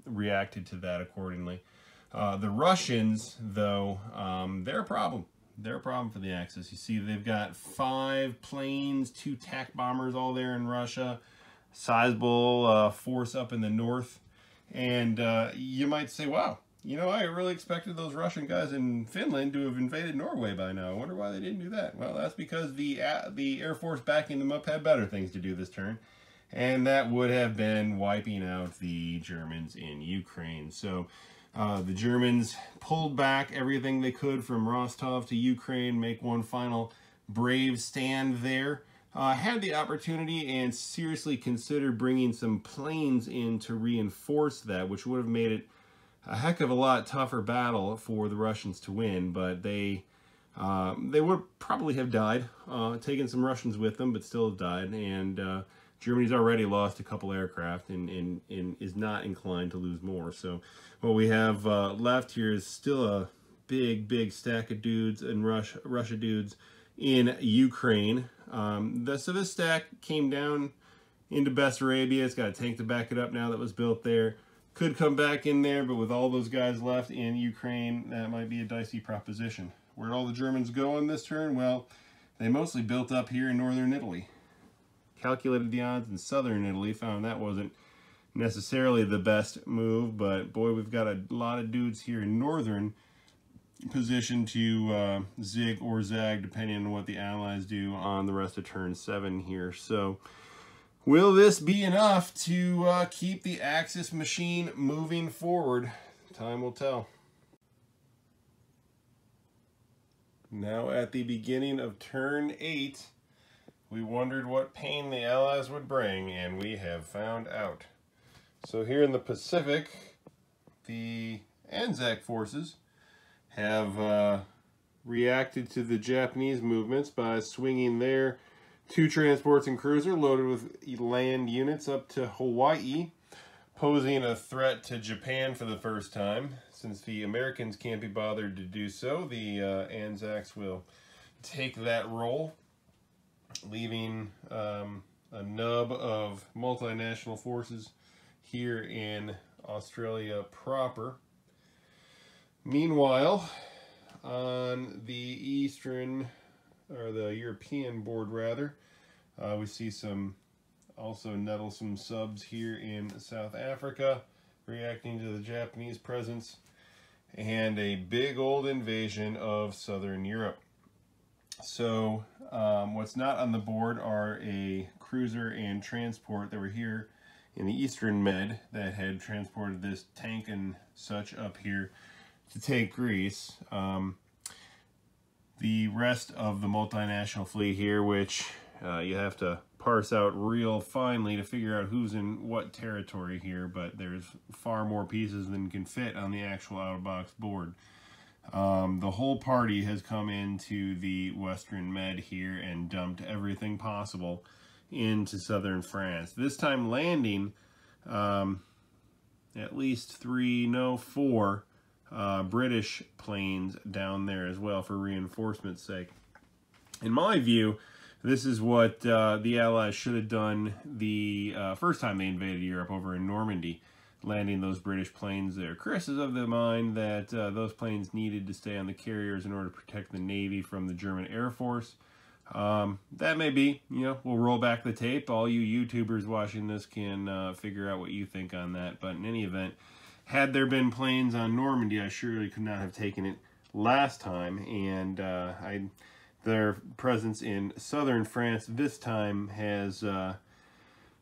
[SPEAKER 2] reacted to that accordingly. The Russians, though, they're a problem. They're a problem for the Axis. You see, they've got 5 planes, 2 TAC bombers all there in Russia, sizable force up in the north. And you might say, wow, you know, I really expected those Russian guys in Finland to have invaded Norway by now. I wonder why they didn't do that. Well, that's because the Air Force backing them up had better things to do this turn. And that would have been wiping out the Germans in Ukraine. So the Germans pulled back everything they could from Rostov to Ukraine, make one final brave stand there. Had the opportunity and seriously considered bringing some planes in to reinforce that, which would have made it a heck of a lot tougher battle for the Russians to win, but they would probably have died, taken some Russians with them, but still have died. And Germany's already lost a couple aircraft and is not inclined to lose more. So what we have left here is still a big stack of dudes and Russia dudes in Ukraine. So this stack came down into Bessarabia. It's got a tank to back it up now that was built there. Could come back in there, but with all those guys left in Ukraine, that might be a dicey proposition. Where'd all the Germans go on this turn? Well, they mostly built up here in northern Italy. Calculated the odds in southern Italy, found that wasn't necessarily the best move, but boy, we've got a lot of dudes here in northern position to zig or zag depending on what the Allies do on the rest of turn 7 here. So will this be enough to keep the Axis machine moving forward? Time will tell. Now at the beginning of turn 8, we wondered what pain the Allies would bring, and we have found out. So here in the Pacific, the Anzac forces have reacted to the Japanese movements by swinging their 2 transports and cruiser loaded with land units up to Hawaii, posing a threat to Japan for the first time. Since the Americans can't be bothered to do so, the Anzacs will take that role, leaving a nub of multinational forces here in Australia proper. Meanwhile, on the eastern, or the European board rather, we see some also nettlesome subs here in South Africa reacting to the Japanese presence, and a big old invasion of Southern Europe. So what's not on the board are a cruiser and transport that were here in the Eastern Med that had transported this tank and such up here to take Greece. The rest of the multinational fleet here, which you have to parse out real finely to figure out who's in what territory here, but there's far more pieces than can fit on the actual out-of-box board. The whole party has come into the Western Med here and dumped everything possible into southern France. This time landing at least 4 British planes down there as well for reinforcement's sake. In my view, this is what the Allies should have done the first time they invaded Europe over in Normandy, landing those British planes there. Chris is of the mind that those planes needed to stay on the carriers in order to protect the Navy from the German Air Force. That may be, we'll roll back the tape. All you YouTubers watching this can figure out what you think on that. But in any event, had there been planes on Normandy, I surely could not have taken it last time. And their presence in southern France this time has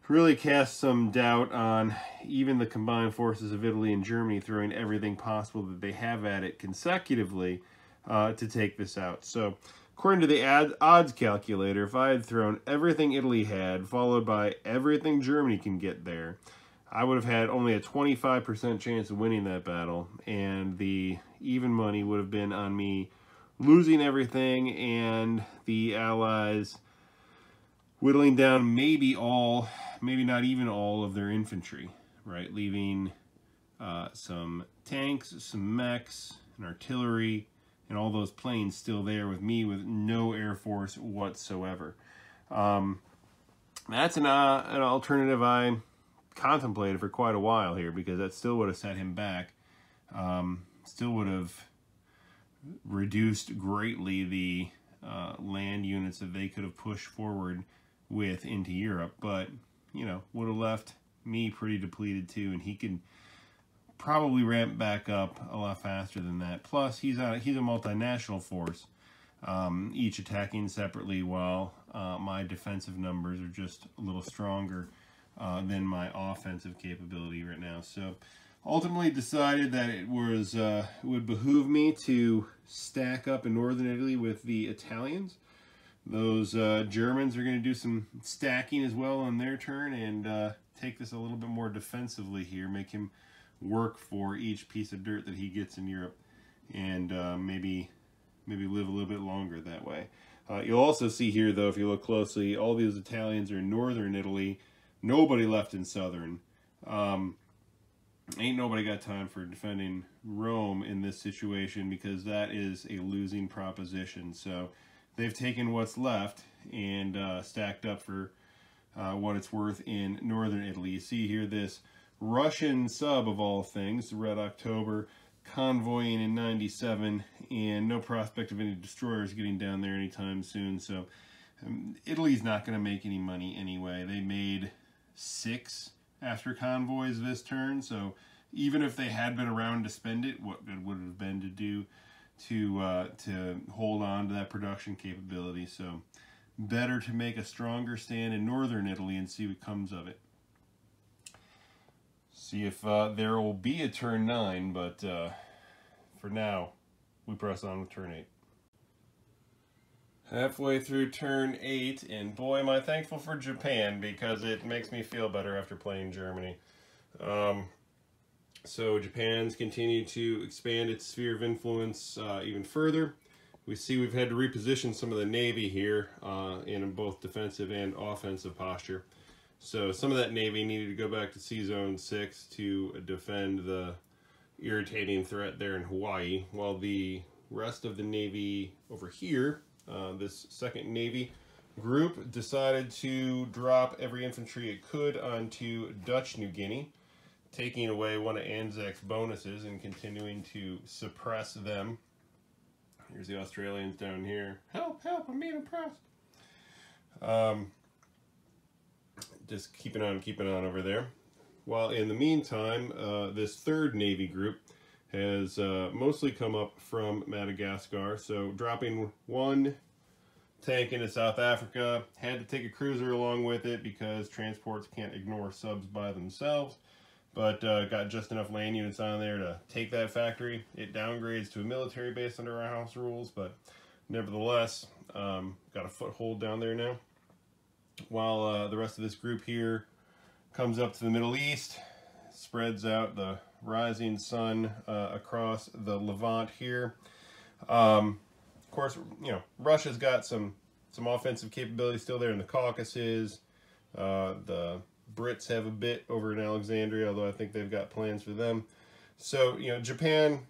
[SPEAKER 2] really cast some doubt on even the combined forces of Italy and Germany throwing everything possible that they have at it consecutively to take this out. So according to the odds calculator, if I had thrown everything Italy had, followed by everything Germany can get there, I would have had only a 25% chance of winning that battle, and the even money would have been on me losing everything and the Allies whittling down maybe not even all of their infantry, right? Leaving some tanks, some mechs, and artillery, and all those planes still there with me with no air force whatsoever. That's an alternative I contemplated for quite a while here, because that still would have set him back. Still would have reduced greatly the land units that they could have pushed forward with into Europe, but would have left me pretty depleted too, and he could probably ramp back up a lot faster than that. Plus, he's a multinational force, each attacking separately, while my defensive numbers are just a little stronger than my offensive capability right now. So ultimately decided that it would behoove me to stack up in northern Italy with the Italians. Those Germans are going to do some stacking as well on their turn and take this a little bit more defensively here, make him work for each piece of dirt that he gets in Europe, and maybe live a little bit longer that way. You'll also see here, though, if you look closely, all these Italians are in northern Italy. Nobody left in southern. Ain't nobody got time for defending Rome in this situation, because that is a losing proposition. So they've taken what's left and stacked up for what it's worth in northern Italy. You see here this Russian sub, of all things, the Red October, convoying in 97, and no prospect of any destroyers getting down there anytime soon. So Italy's not going to make any money anyway. They made 6 after convoys this turn, so even if they had been around to spend it, what good would it have been to do to hold on to that production capability. So better to make a stronger stand in northern Italy and see what comes of it. See if there will be a turn 9, but for now, we press on with turn 8. Halfway through turn 8, and boy, am I thankful for Japan, because it makes me feel better after playing Germany. So Japan's continued to expand its sphere of influence even further. We see we've had to reposition some of the Navy here in both defensive and offensive posture. So some of that Navy needed to go back to Sea Zone 6 to defend the irritating threat there in Hawaii, while the rest of the Navy over here, this second Navy group, decided to drop every infantry it could onto Dutch New Guinea, taking away one of Anzac's bonuses and continuing to suppress them. Here's the Australians down here. Help, help, I'm being oppressed. Just keeping on over there. While in the meantime, this third Navy group has mostly come up from Madagascar. So dropping one tank into South Africa, had to take a cruiser along with it because transports can't ignore subs by themselves. But got just enough land units on there to take that factory. It downgrades to a military base under our house rules, but nevertheless, got a foothold down there now. While the rest of this group here comes up to the Middle East, spreads out the rising sun across the Levant here. Of course, you know, Russia's got some offensive capability still there in the Caucasus. The Brits have a bit over in Alexandria, although I think they've got plans for them. So, you know, Japan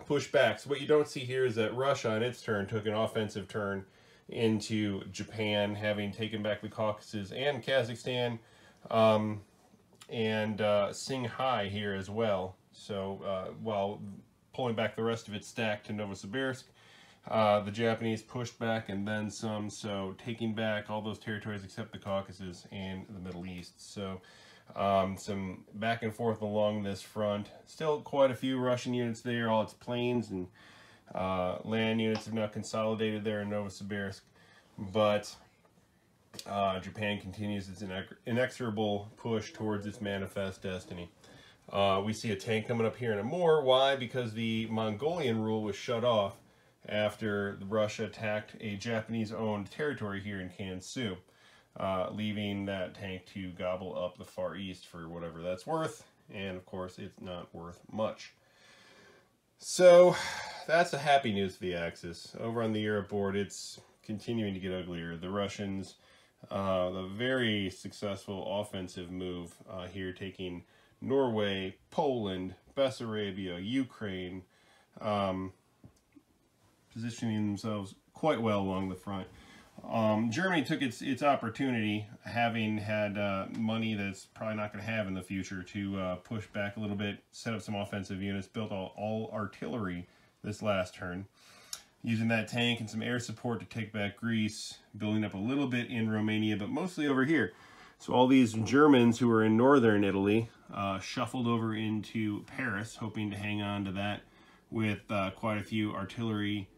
[SPEAKER 2] pushed back. So what you don't see here is that Russia, on its turn, took an offensive turn into Japan, having taken back the Caucasus and Kazakhstan, and Singhai here as well. So while pulling back the rest of its stack to Novosibirsk, the Japanese pushed back and then some, so taking back all those territories except the Caucasus and the Middle East. So some back and forth along this front. Still quite a few Russian units there. All its planes and land units have now consolidated there in Novosibirsk. But Japan continues its inexorable push towards its manifest destiny. We see a tank coming up here in a more. Why? Because the Mongolian rule was shut off after Russia attacked a Japanese-owned territory here in Kansu, leaving that tank to gobble up the Far East for whatever that's worth, and of course it's not worth much. So that's the happy news for the Axis. Over on the Europe board, it's continuing to get uglier. The Russians, the very successful offensive move here, taking Norway, Poland, Bessarabia, Ukraine, positioning themselves quite well along the front. Germany took its opportunity, having had money that's probably not going to have in the future, to push back a little bit, set up some offensive units, built all artillery this last turn, using that tank and some air support to take back Greece, building up a little bit in Romania, but mostly over here. So all these Germans who are in northern Italy shuffled over into Paris, hoping to hang on to that with quite a few artillery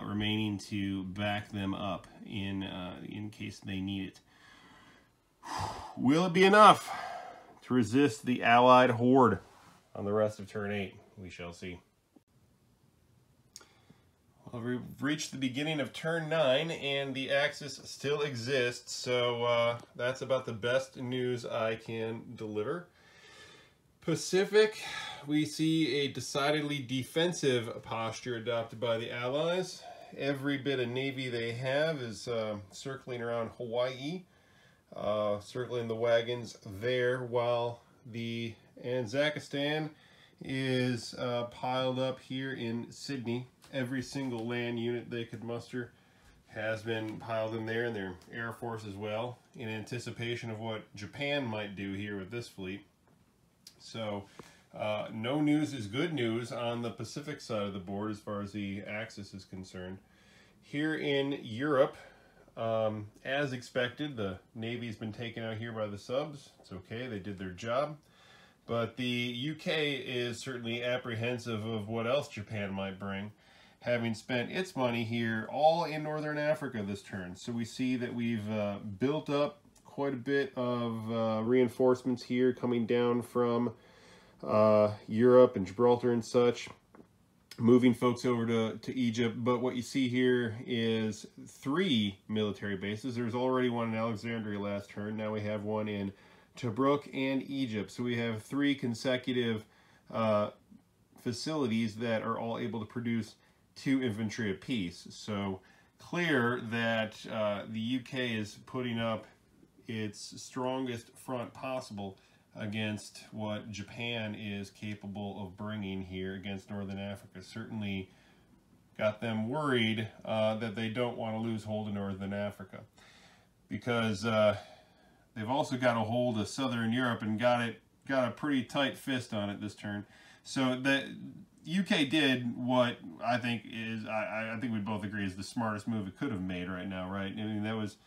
[SPEAKER 2] remaining to back them up in case they need it. Will it be enough to resist the Allied horde on the rest of turn 8? We shall see. Well, we've reached the beginning of turn 9, and the Axis still exists, so that's about the best news I can deliver. Pacific, we see a decidedly defensive posture adopted by the Allies. Every bit of Navy they have is circling around Hawaii, circling the wagons there, while the Anzachistan is piled up here in Sydney. Every single land unit they could muster has been piled in there, and their Air Force as well, in anticipation of what Japan might do here with this fleet. So no news is good news on the Pacific side of the board as far as the Axis is concerned. Here in Europe, as expected, the Navy's been taken out here by the subs. It's okay, they did their job. But the UK is certainly apprehensive of what else Japan might bring, having spent its money here all in Northern Africa this turn. So we see that we've built up quite a bit of reinforcements here coming down from Europe and Gibraltar and such, moving folks over to Egypt. But what you see here is 3 military bases. There's already one in Alexandria last turn. Now we have one in Tobruk and Egypt. So we have 3 consecutive facilities that are all able to produce 2 infantry apiece. So clear that the UK is putting up its strongest front possible against what Japan is capable of bringing here against Northern Africa. Certainly got them worried that they don't want to lose hold of Northern Africa, because they've also got a hold of Southern Europe and got a pretty tight fist on it this turn. So the UK did what I think is, I think we both agree, is the smartest move it could have made right now, right? I mean, that was,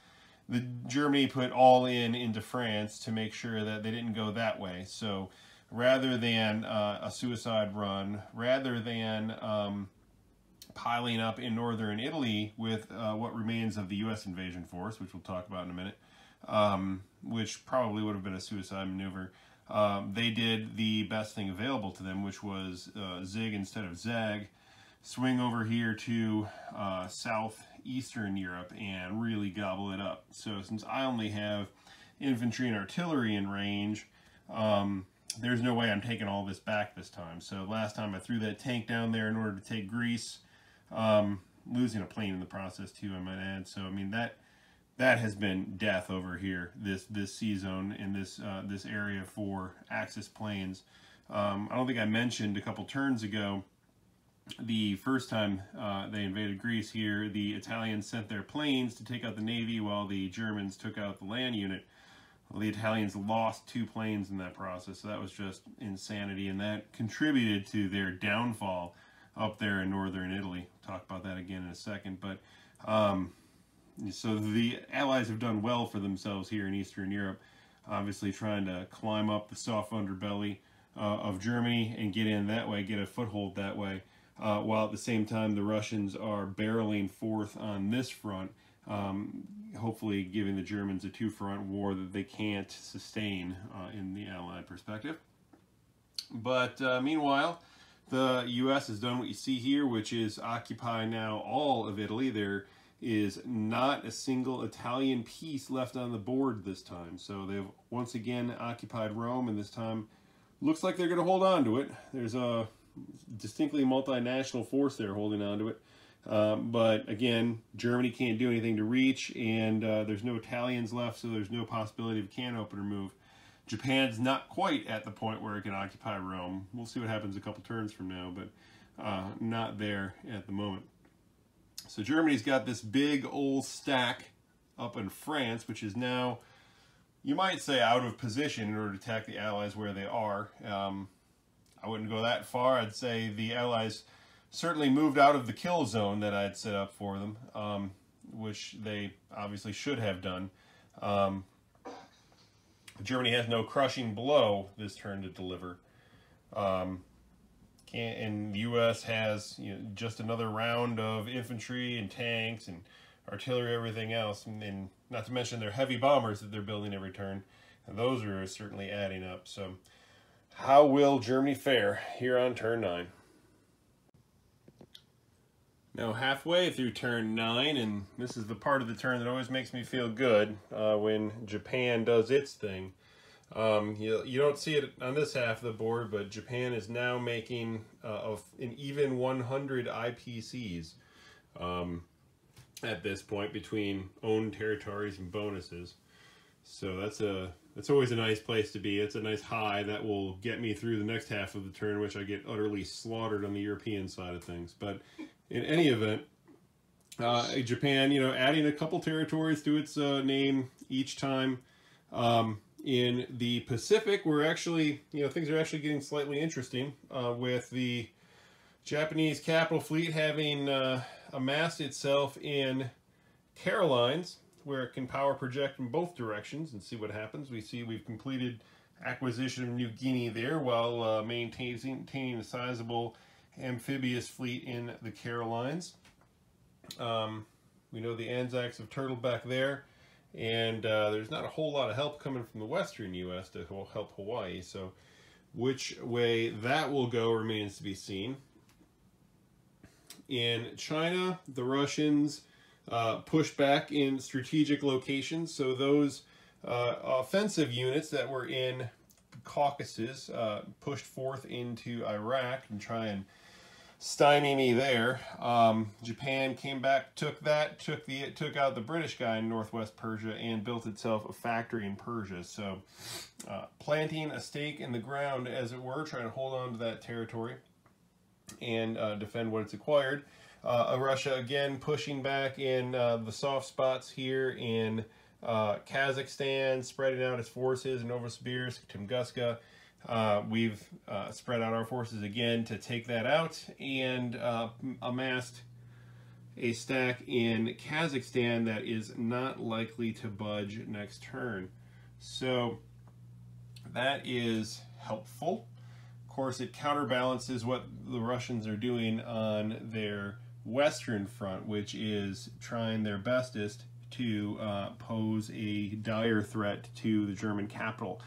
[SPEAKER 2] Germany put all into France to make sure that they didn't go that way. So rather than a suicide run, rather than piling up in northern Italy with what remains of the U.S. invasion force, which we'll talk about in a minute, which probably would have been a suicide maneuver, they did the best thing available to them, which was zig instead of zag, swing over here to southeastern Europe and really gobble it up. So since I only have infantry and artillery in range, there's no way I'm taking all this back this time. So last time I threw that tank down there in order to take Greece, losing a plane in the process too, I might add. So I mean, that has been death over here, this C-zone in this area for Axis planes. I don't think I mentioned a couple turns ago, the first time they invaded Greece here, the Italians sent their planes to take out the Navy while the Germans took out the land unit. Well, the Italians lost 2 planes in that process, so that was just insanity, and that contributed to their downfall up there in northern Italy. We'll talk about that again in a second. But so the Allies have done well for themselves here in Eastern Europe, obviously trying to climb up the soft underbelly of Germany and get in that way, get a foothold that way. While at the same time the Russians are barreling forth on this front, hopefully giving the Germans a 2-front war that they can't sustain in the Allied perspective. But meanwhile, the U.S. has done what you see here, which is occupy now all of Italy. There is not a single Italian piece left on the board this time. So they've once again occupied Rome, and this time looks like they're going to hold on to it. There's a distinctly multinational force there holding on to it. But again, Germany can't do anything to reach, and there's no Italians left, so there's no possibility of a can opener move. Japan's not quite at the point where it can occupy Rome. We'll see what happens a couple turns from now, but not there at the moment. So Germany's got this big old stack up in France, which is now, you might say, out of position in order to attack the Allies where they are. I wouldn't go that far. I'd say the Allies certainly moved out of the kill zone that I'd set up for them, which they obviously should have done. Germany has no crushing blow this turn to deliver. And the U.S. has just another round of infantry and tanks and artillery, everything else, and not to mention their heavy bombers that they're building every turn. And those are certainly adding up. So how will Germany fare here on turn 9? Now halfway through turn 9, and this is the part of the turn that always makes me feel good when Japan does its thing. You don't see it on this half of the board, but Japan is now making an even 100 IPCs at this point between owned territories and bonuses. So that's always a nice place to be. It's a nice high that will get me through the next half of the turn, which I get utterly slaughtered on the European side of things. But in any event, Japan, adding a couple territories to its name each time. In the Pacific, we're actually, things are actually getting slightly interesting with the Japanese capital fleet having amassed itself in Carolines, where it can power project in both directions and see what happens. We see we've completed acquisition of New Guinea there, while maintaining a sizable amphibious fleet in the Carolines. We know the Anzacs have turtled back there, and there's not a whole lot of help coming from the western U.S. to help Hawaii, so which way that will go remains to be seen. In China, the Russians pushed back in strategic locations, so those offensive units that were in Caucasus pushed forth into Iraq and try and stymie me there. Japan came back, took out the British guy in northwest Persia and built itself a factory in Persia. So planting a stake in the ground, as it were, trying to hold on to that territory and defend what it's acquired. Russia again pushing back in the soft spots here in Kazakhstan, spreading out its forces in Novosibirsk, Tunguska. We've spread out our forces again to take that out, and amassed a stack in Kazakhstan that is not likely to budge next turn. So that is helpful. Of course, it counterbalances what the Russians are doing on their western front, which is trying their bestest to pose a dire threat to the German capital,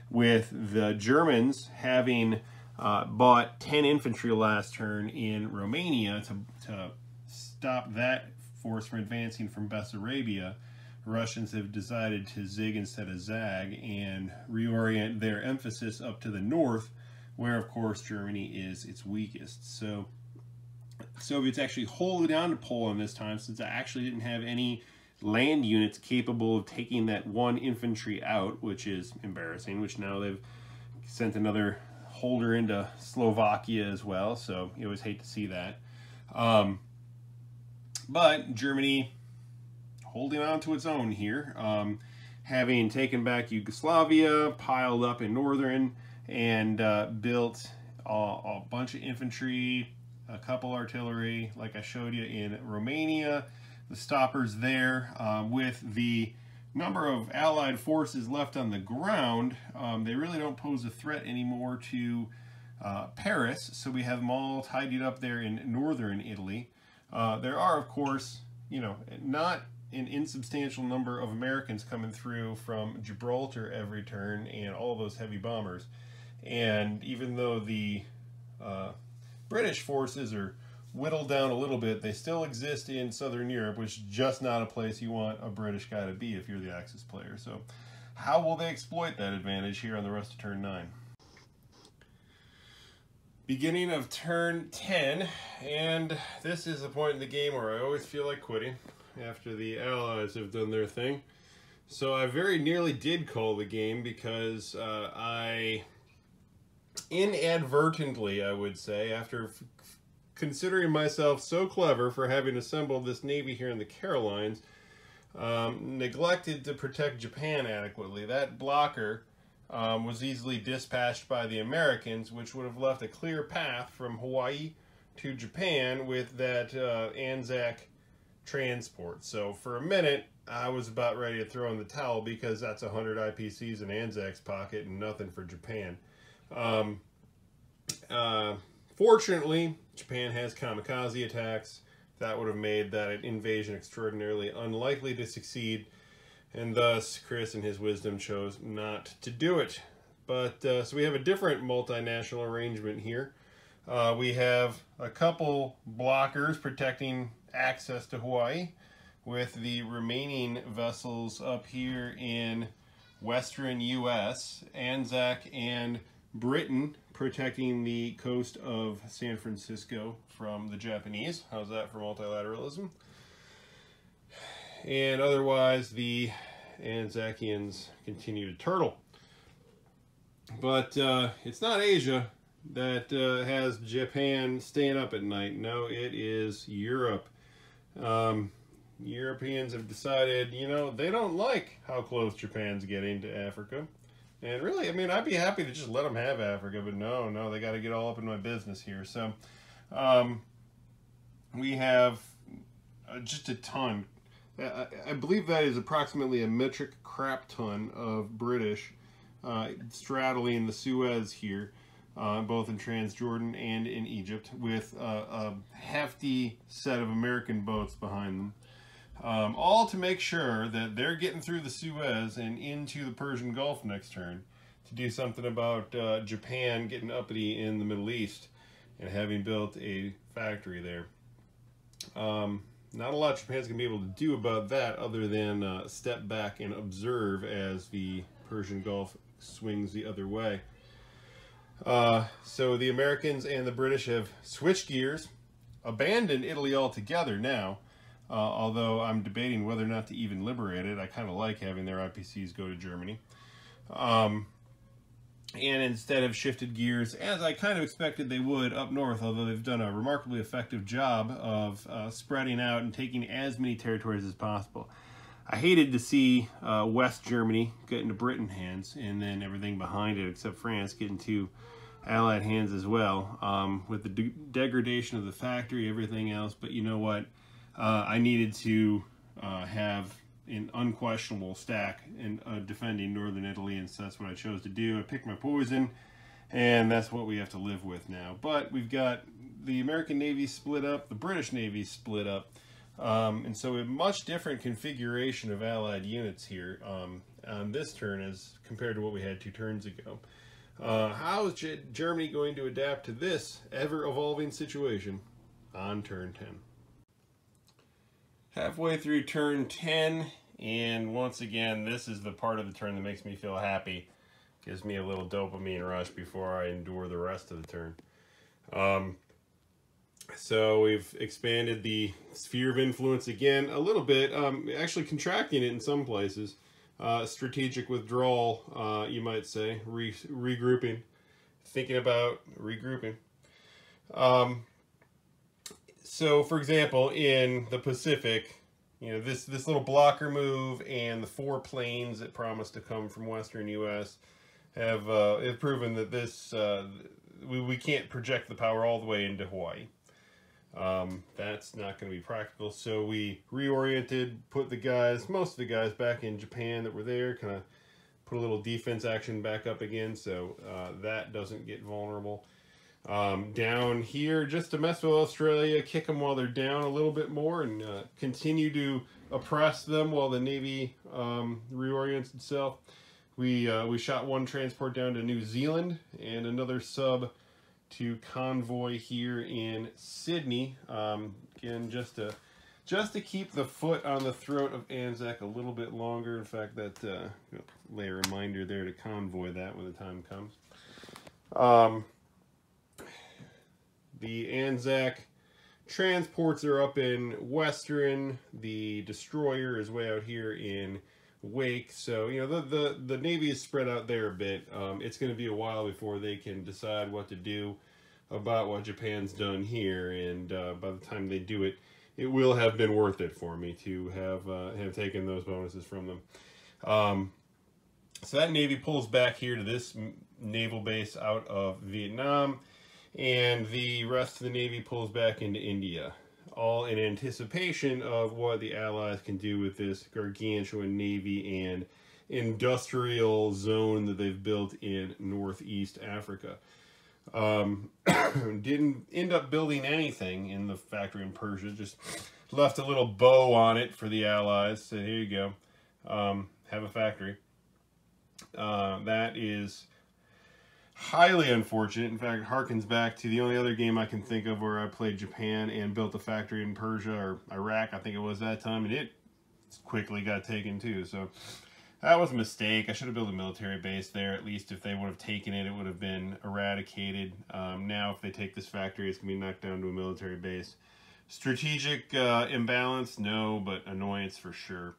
[SPEAKER 2] with the Germans having bought 10 infantry last turn in Romania to stop that force from advancing from Bessarabia. Russians have decided to zig instead of zag and reorient their emphasis up to the north, where of course Germany is its weakest. So Soviets actually hold it down to Poland this time, since I actually didn't have any land units capable of taking that one infantry out, which is embarrassing, which now they've sent another holder into Slovakia as well, so you always hate to see that. But Germany holding on to its own here, having taken back Yugoslavia, piled up in northern, and built a bunch of infantry, a couple artillery, like I showed you in Romania. The stoppers there, with the number of Allied forces left on the ground, they really don't pose a threat anymore to Paris, so we have them all tidied up there in northern Italy. There are, of course, you know, not an insubstantial number of Americans coming through from Gibraltar every turn and all those heavy bombers. And even though the British forces are whittled down a little bit, they still exist in Southern Europe, which is just not a place you want a British guy to be if you're the Axis player. So how will they exploit that advantage here on the rest of turn 9? Beginning of turn 10, and this is the point in the game where I always feel like quitting after the Allies have done their thing. So I very nearly did call the game, because I inadvertently, I would say, after considering myself so clever for having assembled this navy here in the Carolines, neglected to protect Japan adequately. That blocker was easily dispatched by the Americans, which would have left a clear path from Hawaii to Japan with that Anzac transport. So for a minute, I was about ready to throw in the towel, because that's 100 IPCs in Anzac's pocket and nothing for Japan. Fortunately, Japan has kamikaze attacks. That would have made that invasion extraordinarily unlikely to succeed, and thus Chris in his wisdom chose not to do it. But so we have a different multinational arrangement here. We have a couple blockers protecting access to Hawaii, with the remaining vessels up here in western U.S., Anzac and Britain protecting the coast of San Francisco from the Japanese. How's that for multilateralism? And otherwise, the Anzacians continue to turtle. But it's not Asia that has Japan staying up at night. No, it is Europe. Europeans have decided, you know, they don't like how close Japan's getting to Africa. And really, I mean, I'd be happy to just let them have Africa, but no, they got to get all up in my business here. So we have just a ton. I believe that is approximately a metric crap ton of British straddling the Suez here, both in Transjordan and in Egypt, with a hefty set of American boats behind them. All to make sure that they're getting through the Suez and into the Persian Gulf next turn to do something about Japan getting uppity in the Middle East and having built a factory there. Not a lot Japan's going to be able to do about that other than step back and observe as the Persian Gulf swings the other way. So the Americans and the British have switched gears, abandoned Italy altogether now, although I'm debating whether or not to even liberate it. I kind of like having their IPCs go to Germany. And instead have shifted gears, as I kind of expected they would, up north, although they've done a remarkably effective job of spreading out and taking as many territories as possible. I hated to see West Germany get into Britain hands, and then everything behind it, except France, get into Allied hands as well, with the degradation of the factory, everything else. But you know what? I needed to have an unquestionable stack in defending northern Italy, and so that's what I chose to do. I picked my poison, and that's what we have to live with now. But we've got the American Navy split up, the British Navy split up, and so a much different configuration of Allied units here on this turn as compared to what we had 2 turns ago. How is Germany going to adapt to this ever-evolving situation on turn 10? Halfway through turn 10, and once again, this is the part of the turn that makes me feel happy. Gives me a little dopamine rush before I endure the rest of the turn. So we've expanded the sphere of influence again a little bit, actually contracting it in some places. Strategic withdrawal, you might say, regrouping, thinking about regrouping. So, for example, in the Pacific, you know, this little blocker move and the 4 planes that promise to come from Western U.S. have proven that this we can't project the power all the way into Hawaii. That's not going to be practical. So we reoriented, put the guys, most of the guys, back in Japan that were there, kind of put a little defense action back up again, so that doesn't get vulnerable. Down here, just to mess with Australia, kick them while they're down a little bit more, and continue to oppress them while the Navy reorients itself. We shot 1 transport down to New Zealand and another sub to convoy here in Sydney. Again, just to keep the foot on the throat of Anzac a little bit longer. In fact, that lay a reminder there to convoy that when the time comes. The Anzac transports are up in Western. The destroyer is way out here in Wake. So, you know, the Navy is spread out there a bit. It's going to be a while before they can decide what to do about what Japan's done here. And by the time they do it, it will have been worth it for me to have taken those bonuses from them. So that Navy pulls back here to this naval base out of Vietnam. And the rest of the Navy pulls back into India, all in anticipation of what the Allies can do with this gargantuan Navy and industrial zone that they've built in Northeast Africa. Didn't end up building anything in the factory in Persia, just left a little bow on it for the Allies. So here you go, have a factory. That is highly unfortunate. In fact, it harkens back to the only other game I can think of where I played Japan and built a factory in Persia or Iraq, I think it was that time, and it quickly got taken too. So that was a mistake. I should have built a military base there. At least if they would have taken it, it would have been eradicated. Now if they take this factory, it's going to be knocked down to a military base. Strategic imbalance? No, but annoyance for sure.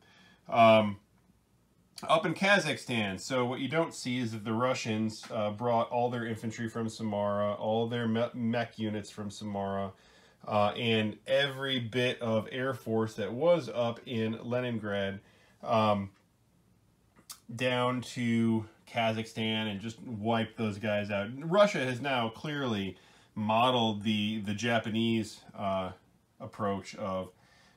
[SPEAKER 2] Up in Kazakhstan, so what you don't see is that the Russians brought all their infantry from Samara, all their mech units from Samara, and every bit of air force that was up in Leningrad down to Kazakhstan and just wiped those guys out. Russia has now clearly modeled the Japanese approach of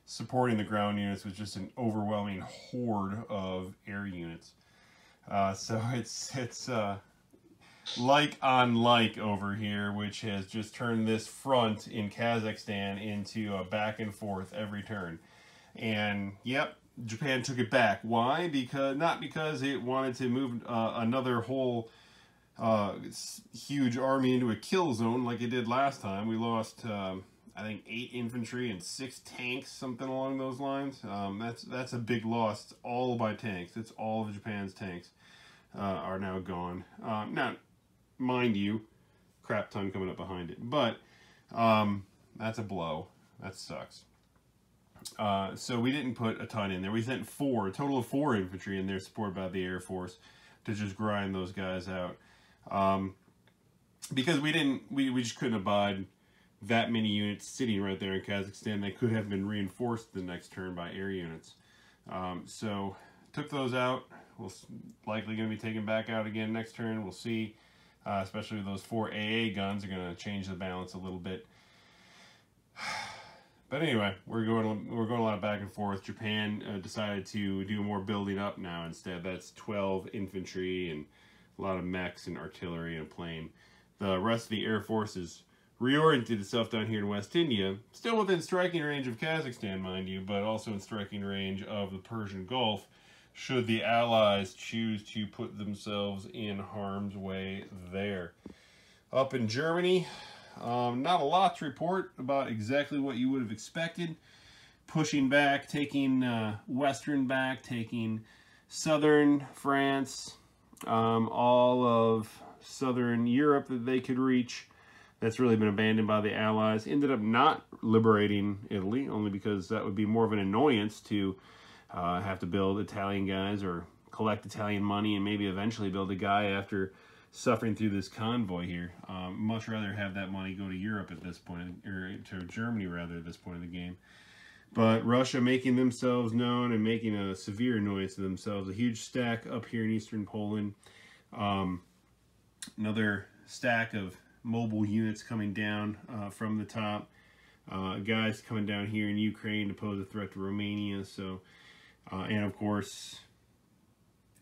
[SPEAKER 2] supporting the ground units with just an overwhelming horde of air units. So it's like on like over here, which has just turned this front in Kazakhstan into a back and forth every turn. And yep, Japan took it back. Why? Because not because it wanted to move another whole huge army into a kill zone like it did last time. We lost I think 8 infantry and 6 tanks, something along those lines. That's a big loss. It's all by tanks. It's all of Japan's tanks are now gone. Now, mind you, crap ton coming up behind it, but that's a blow. That sucks. So we didn't put a ton in there. We sent a total of 4 infantry in there, supported by the Air Force, to just grind those guys out. Because we just couldn't abide that many units sitting right there in Kazakhstan. They could have been reinforced the next turn by air units. So took those out. We'll likely going to be taken back out again next turn. We'll see. Especially those 4 AA guns are going to change the balance a little bit. But anyway, we're going a lot of back and forth. Japan decided to do more building up now instead. That's 12 infantry and a lot of mechs and artillery and a plane. The rest of the Air Force is reoriented itself down here in West India, still within striking range of Kazakhstan, mind you, but also in striking range of the Persian Gulf, should the Allies choose to put themselves in harm's way there. Up in Germany, not a lot to report about exactly what you would have expected. Pushing back, taking western back, taking southern France, all of southern Europe that they could reach. That's really been abandoned by the Allies. Ended up not liberating Italy, only because that would be more of an annoyance to have to build Italian guys or collect Italian money and maybe eventually build a guy after suffering through this convoy here. Much rather have that money go to Europe at this point, or to Germany rather at this point in the game. But Russia making themselves known and making a severe annoyance to themselves. A huge stack up here in eastern Poland. Another stack of mobile units coming down from the top. Guys coming down here in Ukraine to pose a threat to Romania. So, and of course,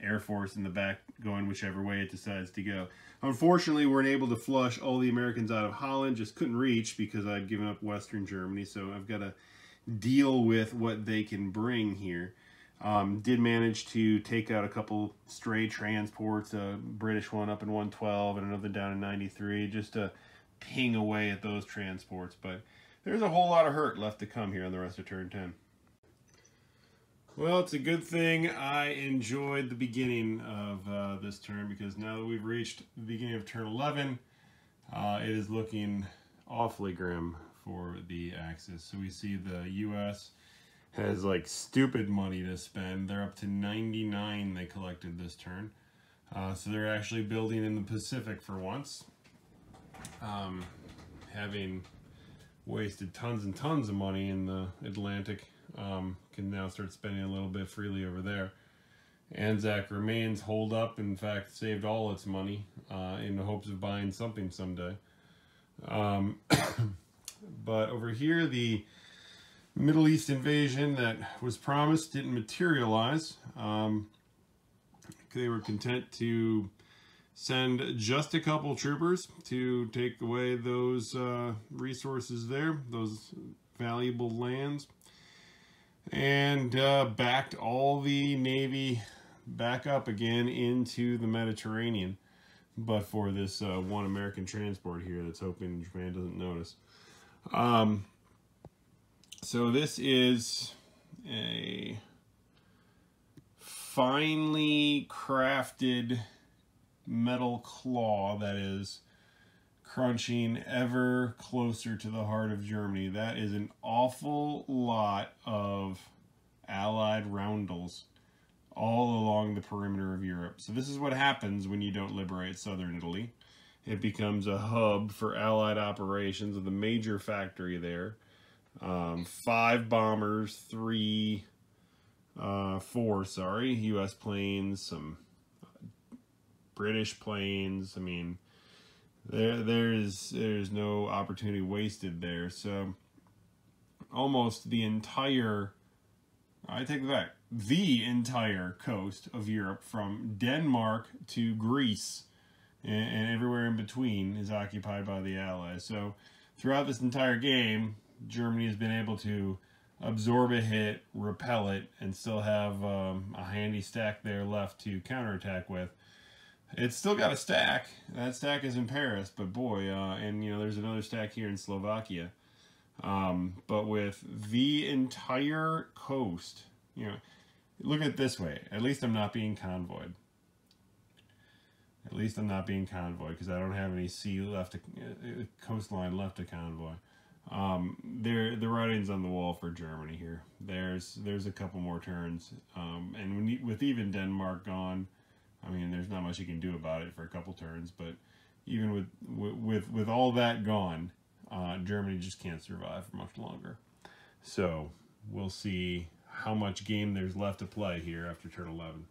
[SPEAKER 2] Air Force in the back going whichever way it decides to go. Unfortunately, we weren't able to flush all the Americans out of Holland. Just couldn't reach because I'd given up Western Germany. So I've got to deal with what they can bring here. Did manage to take out a couple stray transports, a British one up in 112 and another down in 93, just to ping away at those transports. But there's a whole lot of hurt left to come here on the rest of turn 10. Well, it's a good thing I enjoyed the beginning of this turn, because now that we've reached the beginning of turn 11, it is looking awfully grim for the Axis. So we see the U.S. has like stupid money to spend. They're up to 99 they collected this turn. So they're actually building in the Pacific for once. Having wasted tons and tons of money in the Atlantic, can now start spending a little bit freely over there. Anzac remains holed up, in fact saved all its money in the hopes of buying something someday. But over here, the Middle East invasion that was promised didn't materialize. They were content to send just a couple troopers to take away those resources there, those valuable lands, and backed all the Navy back up again into the Mediterranean, but for this one American transport here that's hoping Japan doesn't notice. So this is a finely crafted metal claw that is crunching ever closer to the heart of Germany. That is an awful lot of Allied roundels all along the perimeter of Europe. So this is what happens when you don't liberate southern Italy. It becomes a hub for Allied operations with a major factory there. 5 bombers, 4 U.S. planes, some British planes. I mean, there's no opportunity wasted there. So almost the entire, I take it back, the entire coast of Europe from Denmark to Greece and everywhere in between is occupied by the Allies. So throughout this entire game, Germany has been able to absorb a hit, repel it, and still have a handy stack there left to counterattack with. It's still got a stack. That stack is in Paris, but boy, and you know, there's another stack here in Slovakia. But with the entire coast, you know, look at it this way. At least I'm not being convoyed. At least I'm not being convoyed because I don't have any sea left, coastline left to convoy. The writing's on the wall for Germany here. There's a couple more turns, and with even Denmark gone, I mean, there's not much you can do about it for a couple turns. But even with all that gone, Germany just can't survive for much longer. So we'll see how much game there's left to play here after turn 11.